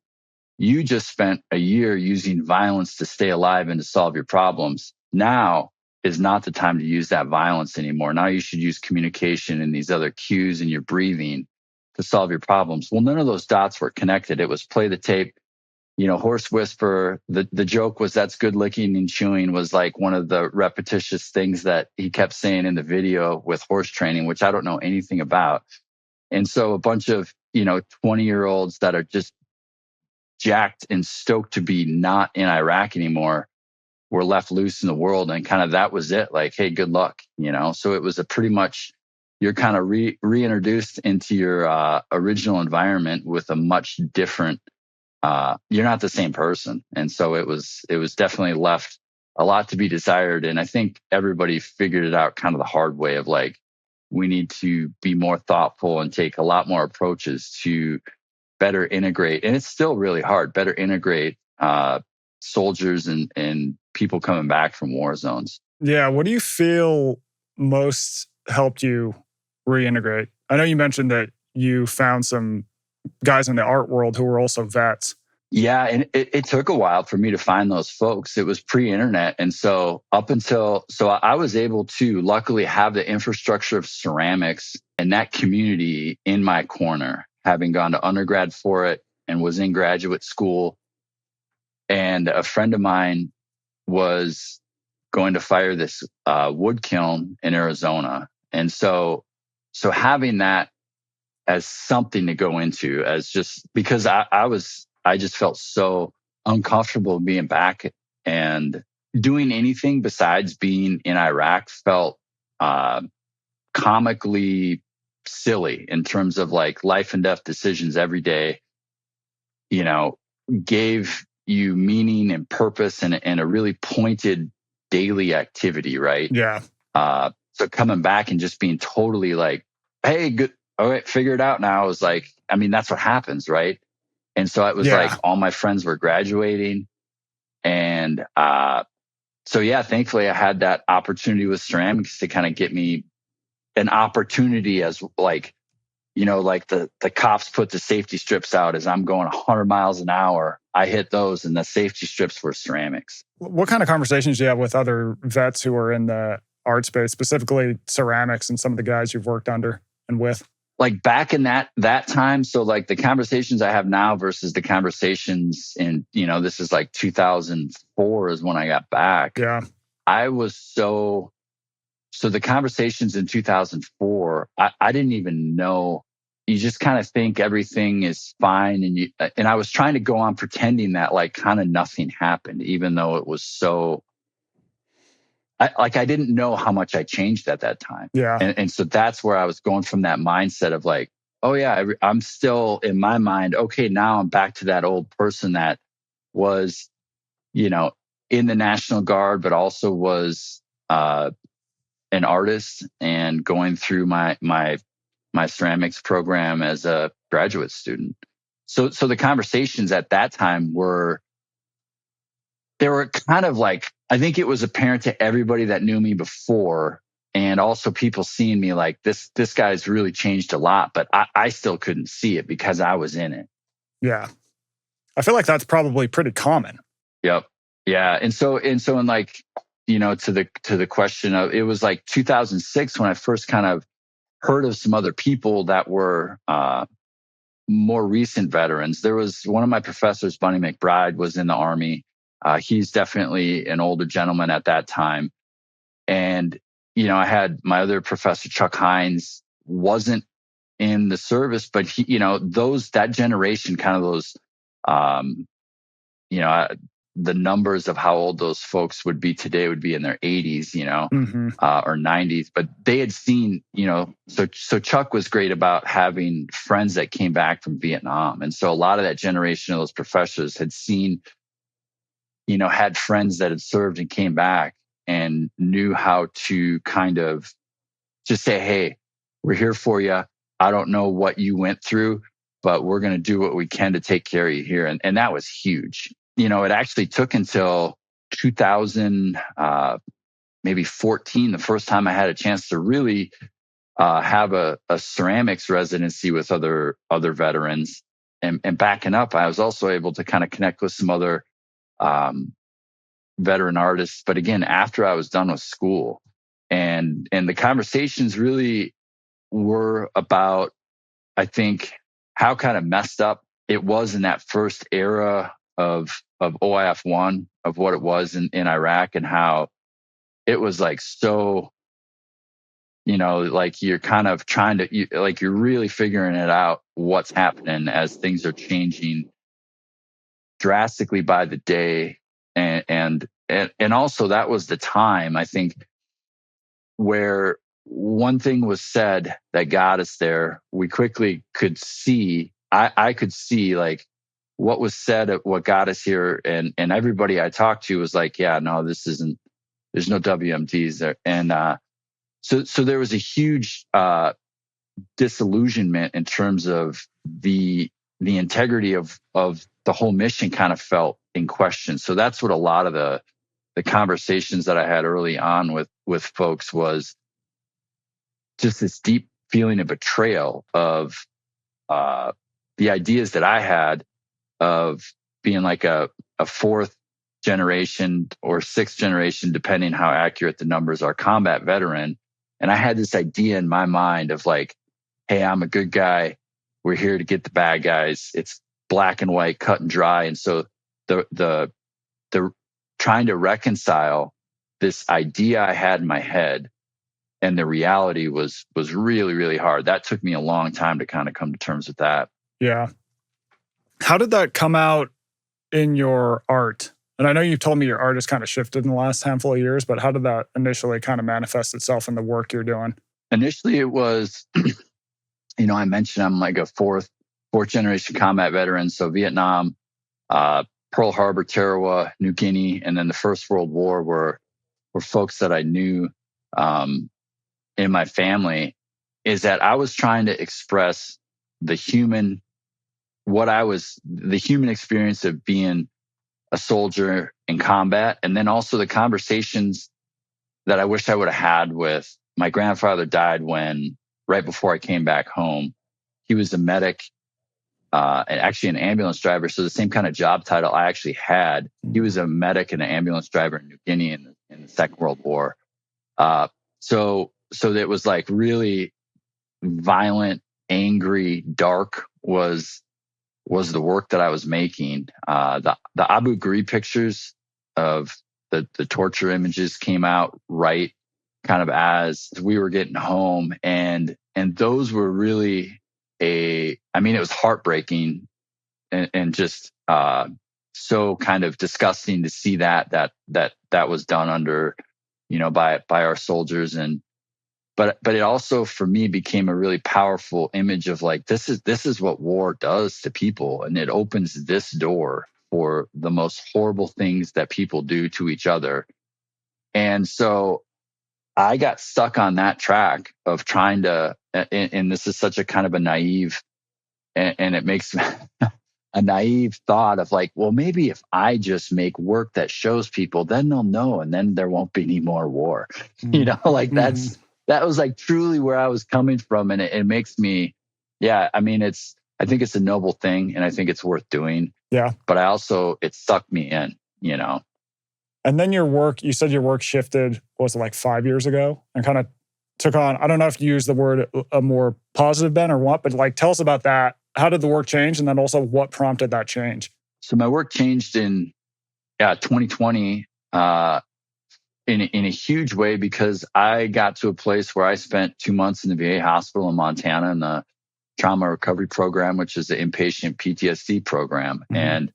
C: You just spent a year using violence to stay alive and to solve your problems. Now is not the time to use that violence anymore. Now you should use communication and these other cues in your breathing to solve your problems. Well, none of those dots were connected. It was play the tape, horse whisper. The joke was that's good licking and chewing was like one of the repetitious things that he kept saying in the video with horse training, which I don't know anything about. And so a bunch of, 20-year-olds that are just jacked and stoked to be not in Iraq anymore were left loose in the world. And kind of that was it. Like, hey, good luck, So it was a pretty much, you're kind of reintroduced into your original environment with a much different, you're not the same person. And so it was definitely left a lot to be desired. And I think everybody figured it out kind of the hard way of like, we need to be more thoughtful and take a lot more approaches to better integrate. And it's still really hard, better integrate soldiers and people coming back from war zones.
A: Yeah. What do you feel most helped you reintegrate? I know you mentioned that you found some guys in the art world who were also vets.
C: Yeah, and it took a while for me to find those folks. It was pre-internet. And so I was able to luckily have the infrastructure of ceramics and that community in my corner, having gone to undergrad for it and was in graduate school. And a friend of mine was going to fire this wood kiln in Arizona. And so having that as something to go into, as just because I just felt so uncomfortable being back, and doing anything besides being in Iraq felt comically silly in terms of like life and death decisions every day, gave you meaning and purpose and a really pointed daily activity, right?
A: Yeah.
C: So coming back and just being totally like, hey, good. All right, figure it out now. Is like, I mean, that's what happens, right? And so it was like all my friends were graduating. And thankfully I had that opportunity with ceramics to kind of get me an opportunity as like, like the cops put the safety strips out as I'm going 100 miles an hour. I hit those and the safety strips were ceramics.
A: What kind of conversations do you have with other vets who are in the art space, specifically ceramics, and some of the guys you've worked under and with?
C: Like back in that time, so like the conversations I have now versus the conversations in, this is like 2004 is when I got back.
A: Yeah.
C: I was so the conversations in 2004, I didn't even know. You just kind of think everything is fine. And I was trying to go on pretending that like kind of nothing happened, even though it was so, I didn't know how much I changed at that time.
A: Yeah.
C: And so that's where I was going from, that mindset of like, oh yeah, I'm still in my mind. Okay, now I'm back to that old person that was, in the National Guard, but also was an artist and going through my ceramics program as a graduate student. So the conversations at that time they were kind of like, I think it was apparent to everybody that knew me before, and also people seeing me like this guy's really changed a lot, but I still couldn't see it because I was in it.
A: Yeah. I feel like that's probably pretty common.
C: Yep. Yeah. And so like, to the question of, it was like 2006 when I first kind of heard of some other people that were more recent veterans. There was one of my professors, Bunny McBride, was in the Army. He's definitely an older gentleman at that time. And, I had my other professor, Chuck Hines, wasn't in the service, but he, that generation, kind of those, the numbers of how old those folks would be today would be in their 80s, or 90s. But they had seen, so Chuck was great about having friends that came back from Vietnam. And so a lot of that generation of those professors had seen, had friends that had served and came back and knew how to kind of just say, hey, we're here for you. I don't know what you went through, but we're going to do what we can to take care of you here. And that was huge. It actually took until 2000, maybe 14, the first time I had a chance to really have a ceramics residency with other veterans. And backing up, I was also able to kind of connect with some other veteran artists. But again, after I was done with school, and the conversations really were about, I think, how kind of messed up it was in that first era of OIF-1, of what it was in Iraq, and how it was like so, like you're kind of trying to, you're really figuring it out what's happening as things are changing drastically by the day. And also that was the time, I think, where one thing was said that got us there. We quickly could see, I could see like what was said, what got us here. And everybody I talked to was like, yeah, no, this isn't, there's no WMDs there. And so there was a huge disillusionment in terms of the integrity of the whole mission kind of felt in question. So that's what a lot of the conversations that I had early on with folks was just this deep feeling of betrayal of the ideas that I had of being like a fourth generation or sixth generation, depending how accurate the numbers are, combat veteran. And I had this idea in my mind of like, hey, I'm a good guy. We're here to get the bad guys. It's black and white, cut and dry. And so the trying to reconcile this idea I had in my head and the reality was really, really hard. That took me a long time to kind of come to terms with that.
A: Yeah. How did that come out in your art? And I know you've told me your art has kind of shifted in the last handful of years, but how did that initially kind of manifest itself in the work you're doing?
C: Initially, it was, I mentioned I'm like a fourth generation combat veteran. So Vietnam, Pearl Harbor, Tarawa, New Guinea, and then the First World War were folks that I knew in my family. Is that I was trying to express the human experience of being a soldier in combat, and then also the conversations that I wish I would have had with my grandfather. Died right before I came back home. He was a medic, and actually an ambulance driver. So the same kind of job title I actually had. He was a medic and an ambulance driver in New Guinea in the Second World War. So it was like really violent, angry, dark was the work that I was making. The Abu Ghraib pictures of the torture images came out right kind of as we were getting home. And those were really it was heartbreaking and just so kind of disgusting to see that was done under, by our soldiers. But it also for me became a really powerful image of like, this is what war does to people. And it opens this door for the most horrible things that people do to each other. And so I got stuck on that track of trying to, and this is such a kind of a naive, and it makes a naive thought of like, well, maybe if I just make work that shows people, then they'll know, and then there won't be any more war.
A: Mm-hmm.
C: That was like truly where I was coming from. And it makes me, I think it's a noble thing and I think it's worth doing.
A: Yeah.
C: But it sucked me in,
A: And then you said your work shifted, was it like 5 years ago, and kind of took on, I don't know if you use the word a more positive bent or what, but like, tell us about that. How did the work change? And then also what prompted that change?
C: So my work changed in 2020, in a huge way, because I got to a place where I spent 2 months in the VA hospital in Montana in the trauma recovery program, which is the inpatient PTSD program.
A: Mm-hmm.
C: And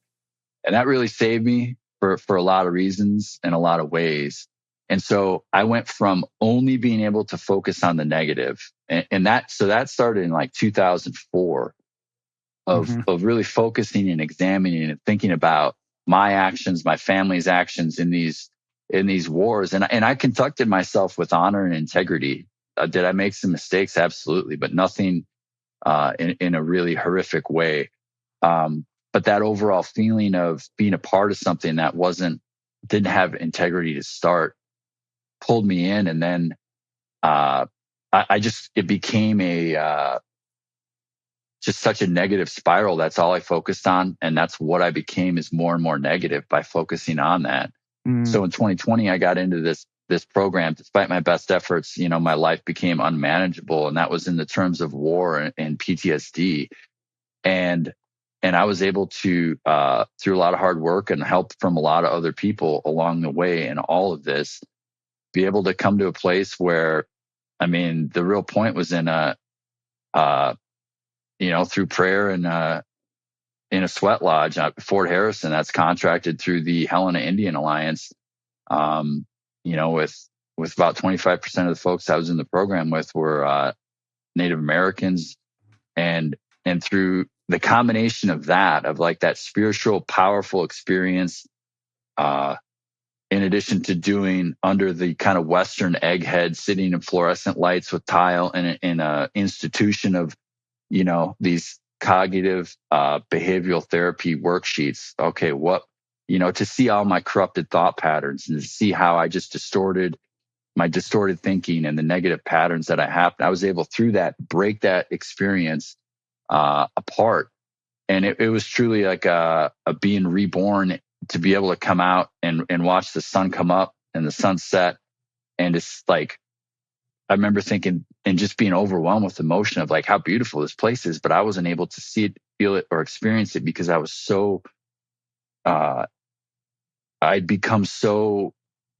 C: that really saved me for a lot of reasons and a lot of ways. And so I went from only being able to focus on the negative, and that started in like 2004 of really focusing and examining and thinking about my actions, my family's actions in these wars. And I conducted myself with honor and integrity. Did I make some mistakes? Absolutely, but nothing in a really horrific way. But that overall feeling of being a part of something that didn't have integrity to start pulled me in. And then it became just such a negative spiral. That's all I focused on. And that's what I became, is more and more negative by focusing on that. So in 2020, I got into this program. Despite my best efforts, my life became unmanageable. And that was in the terms of war and PTSD. And I was able to, through a lot of hard work and help from a lot of other people along the way in all of this, be able to come to a place where, the real point was in through prayer and in a sweat lodge at Fort Harrison that's contracted through the Helena Indian Alliance, with about 25% of the folks I was in the program with were Native Americans. And through the combination of that, of like that spiritual, powerful experience, in addition to doing under the kind of Western egghead, sitting in fluorescent lights with tile in a institution of, these cognitive behavioral therapy worksheets. Okay, to see all my corrupted thought patterns and to see how I just my distorted thinking and the negative patterns that I have. I was able through that break that experience apart. And it was truly like a being reborn, to be able to come out and watch the sun come up and the sun set. And it's like, I remember thinking and just being overwhelmed with emotion of like how beautiful this place is, but I wasn't able to see it, feel it, or experience it because I was so, I'd become so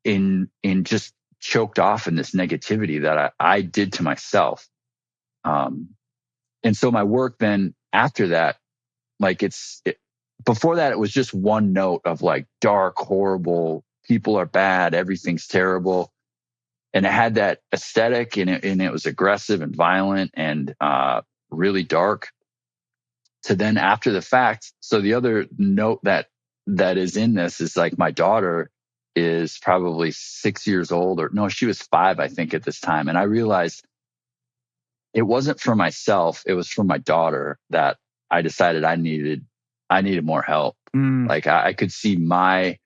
C: in just choked off in this negativity that I did to myself. And so my work then after that, like before that, it was just one note of like dark, horrible, people are bad, everything's terrible. And it had that aesthetic and it was aggressive and violent and really dark. To then after the fact, so the other note that is in this is like my daughter is probably 6 years old, or no, she was 5, I think, at this time. And I realized it wasn't for myself, it was for my daughter that I decided I needed more help. Like I could see my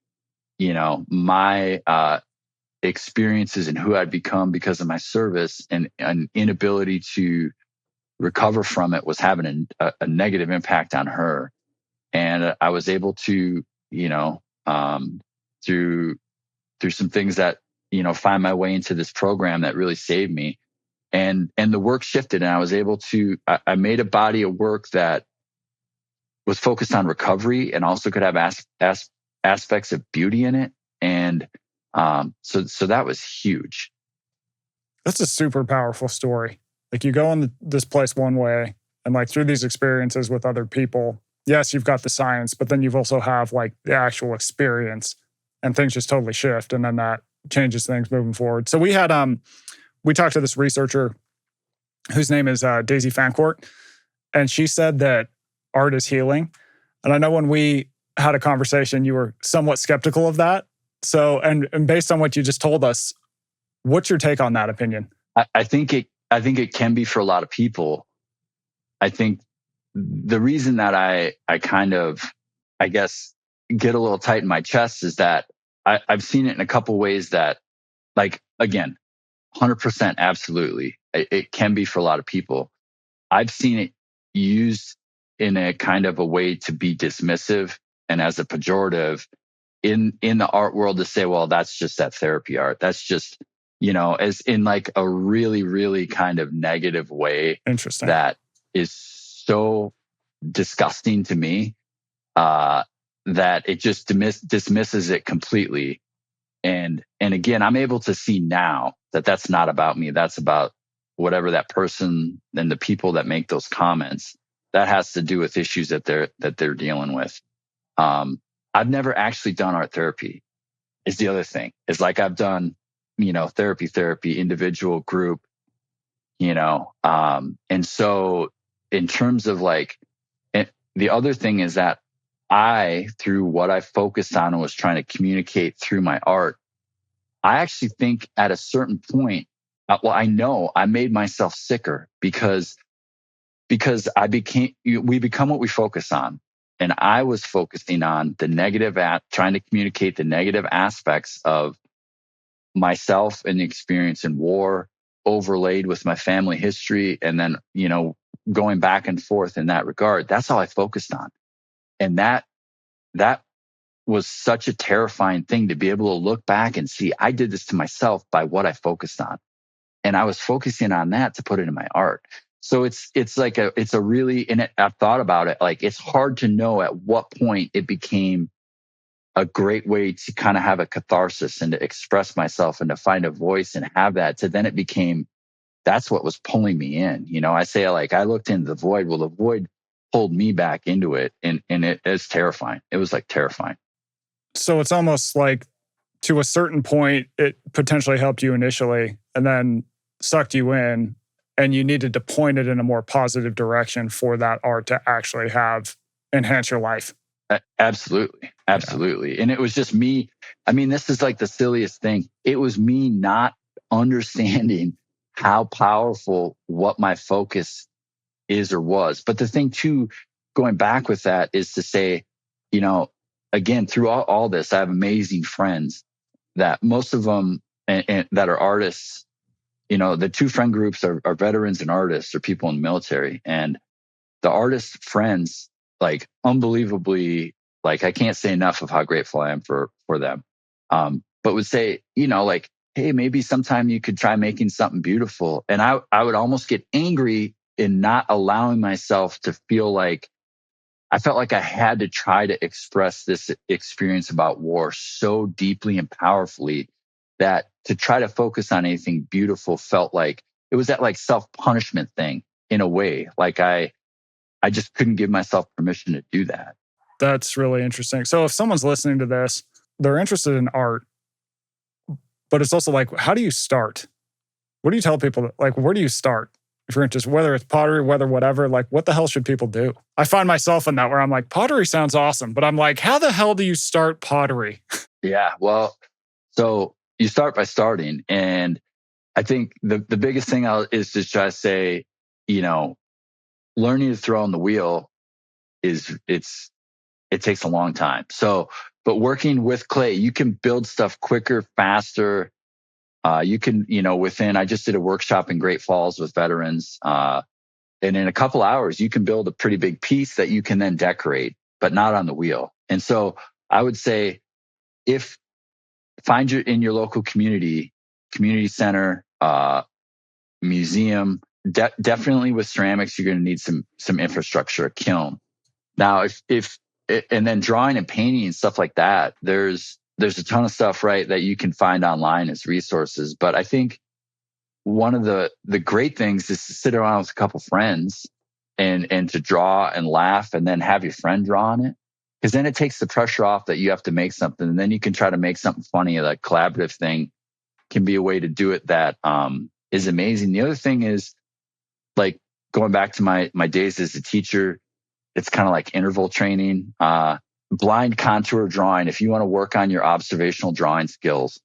C: experiences and who I'd become because of my service, and an inability to recover from it was having a negative impact on her. And I was able to, through some things that, find my way into this program that really saved me. And the work shifted, and I was able to, I made a body of work that was focused on recovery and also could have aspects of beauty in it. And so that was huge.
A: That's a super powerful story. Like you go in this place one way, and like through these experiences with other people, yes, you've got the science, but then you've also have like the actual experience, and things just totally shift. And then that changes things moving forward. So we had, we talked to this researcher whose name is Daisy Fancourt, and she said that art is healing. And I know when we had a conversation, you were somewhat skeptical of that. So, and based on what you just told us, what's your take on that opinion?
C: I think it can be for a lot of people. I think the reason that I kind of, I guess, get a little tight in my chest is that I've seen it in a couple ways that, like, again, 100% absolutely. It can be for a lot of people. I've seen it used in a kind of a way to be dismissive and as a pejorative in the art world, to say, well, that's just that therapy art. That's just, as in like a really, really kind of negative way.
A: Interesting.
C: That is so disgusting to me. that it just dismisses it completely. And again, I'm able to see now that that's not about me. That's about whatever that person and the people that make those comments. That has to do with issues that they're dealing with. I've never actually done art therapy. Is the other thing. It's like I've done, therapy, individual, group, and so in terms of the other thing is that through what I focused on and was trying to communicate through my art, I actually think at a certain point, I know I made myself sicker because we become what we focus on. And I was focusing on the negative trying to communicate the negative aspects of myself and the experience in war, overlaid with my family history. And then, going back and forth in that regard, that's all I focused on. And that was such a terrifying thing to be able to look back and see, I did this to myself by what I focused on. And I was focusing on that to put it in my art. So it's a really, and I've thought about it, like it's hard to know at what point it became a great way to kind of have a catharsis and to express myself and to find a voice and have that, to then it became, that's what was pulling me in. I say I looked into the void. Well, the void pulled me back into it. And it is terrifying. It was terrifying.
A: So it's almost like to a certain point, it potentially helped you initially and then sucked you in, and you needed to point it in a more positive direction for that art to actually enhance your life.
C: Absolutely. Yeah. And it was just me. I mean, this is the silliest thing. It was me not understanding how powerful what my focus is or was. But the thing too, going back with that is to say, again, through all this, I have amazing friends that most of them and that are artists. The two friend groups are veterans and artists, or people in the military. And the artist friends, unbelievably, I can't say enough of how grateful I am for them. But would say, hey, maybe sometime you could try making something beautiful. And I would almost get angry in not allowing myself to feel I felt like I had to try to express this experience about war so deeply and powerfully that to try to focus on anything beautiful felt like it was that self-punishment thing in a way. I just couldn't give myself permission to do that.
A: That's really interesting. So if someone's listening to this, they're interested in art, but it's also how do you start? What do you tell people? Where do you start? If you're interested, whether it's pottery, whatever, what the hell should people do? I find myself in that where I'm pottery sounds awesome, but I'm how the hell do you start pottery?
C: Yeah, well, so you start by starting. And I think the biggest thing is to try to say, learning to throw on the wheel it takes a long time. So, but working with clay, you can build stuff quicker, faster. You can, I just did a workshop in Great Falls with veterans. And in a couple hours, you can build a pretty big piece that you can then decorate, but not on the wheel. And so I would say, find in your local community center, museum, definitely with ceramics, you're going to need some infrastructure, a kiln. Now, and then drawing and painting and stuff like that, there's a ton of stuff, right, that you can find online as resources. But I think one of the great things is to sit around with a couple friends and to draw and laugh and then have your friend draw on it. Because then it takes the pressure off that you have to make something. And then you can try to make something funny. That collaborative thing can be a way to do it that is amazing. The other thing is going back to my days as a teacher, it's kind of like interval training, blind contour drawing. If you want to work on your observational drawing skills,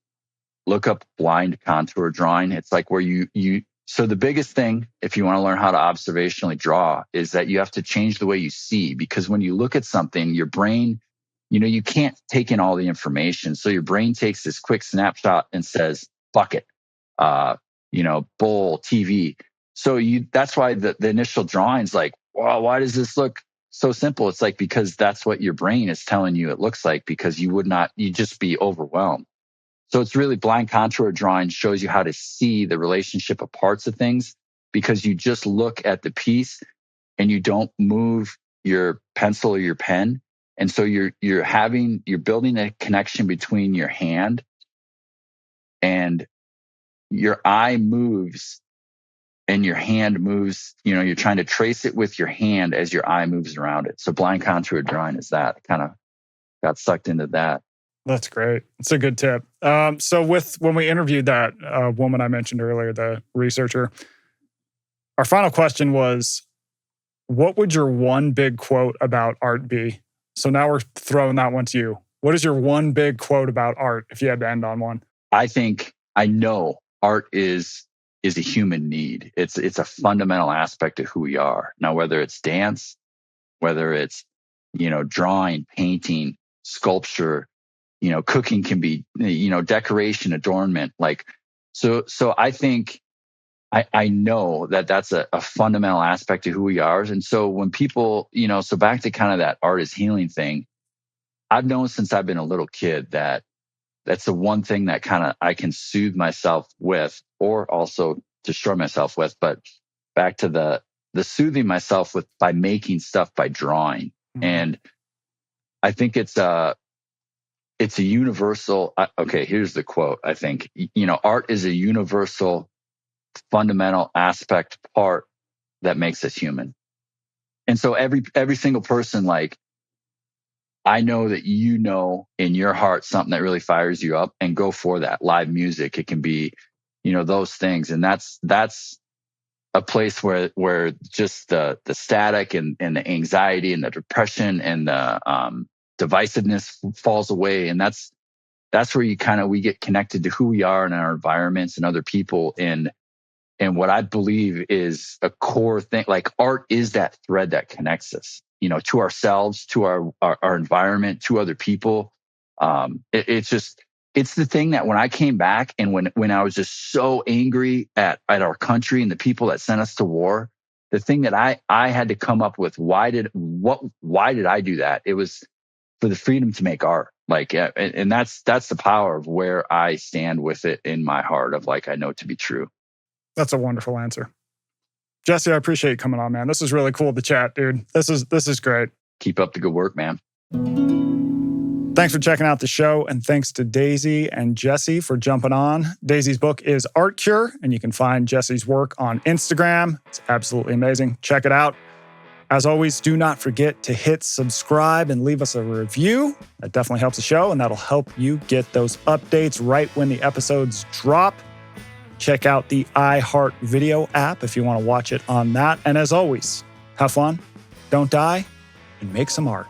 C: look up blind contour drawing. It's where so the biggest thing, if you want to learn how to observationally draw, is that you have to change the way you see, because when you look at something, your brain, you can't take in all the information. So your brain takes this quick snapshot and says, bucket, bowl, TV. So that's why the initial drawing's wow, why does this look so simple? It's because that's what your brain is telling you it looks like, because you'd just be overwhelmed. So it's really blind contour drawing shows you how to see the relationship of parts of things, because you just look at the piece and you don't move your pencil or your pen. And so you're building a connection between your hand and your eye moves and your hand moves. You're trying to trace it with your hand as your eye moves around it. So blind contour drawing is that. Kind of got sucked into that.
A: That's great. It's a good tip. So when we interviewed that woman I mentioned earlier, the researcher, our final question was, what would your one big quote about art be? So now we're throwing that one to you. What is your one big quote about art if you had to end on one?
C: I know art is a human need. It's a fundamental aspect of who we are. Now, whether it's dance, whether it's, drawing, painting, sculpture, cooking can be, decoration, adornment. So I think I know that that's a fundamental aspect of who we are. And so when people, so back to kind of that art is healing thing, I've known since I've been a little kid that that's the one thing that kind of I can soothe myself with, or also destroy myself with. But back to the soothing myself with by making stuff, by drawing. Mm-hmm. And I think it's a universal. Okay, here's the quote. I think, art is a universal, fundamental aspect part that makes us human. And so every single person, I know that in your heart something that really fires you up, and go for that. Live music, it can be, those things. And that's a place where just the static and the anxiety and the depression and the divisiveness falls away. And that's where we get connected to who we are and our environments and other people. And what I believe is a core thing, art is that thread that connects us, to ourselves, to our environment, to other people. It's the thing that when I came back and when I was just so angry at our country and the people that sent us to war, the thing that I had to come up with, why did I do that? It was for the freedom to make art. And that's the power of where I stand with it in my heart of I know it to be true.
A: That's a wonderful answer. Jesse, I appreciate you coming on, man. This is really cool to chat, dude. This is great.
C: Keep up the good work, man.
A: Thanks for checking out the show, and thanks to Daisy and Jesse for jumping on. Daisy's book is Art Cure, and you can find Jesse's work on Instagram. It's absolutely amazing. Check it out. As always, do not forget to hit subscribe and leave us a review. That definitely helps the show, and that'll help you get those updates right when the episodes drop. Check out the iHeart Video app if you want to watch it on that. And as always, have fun, don't die, and make some art.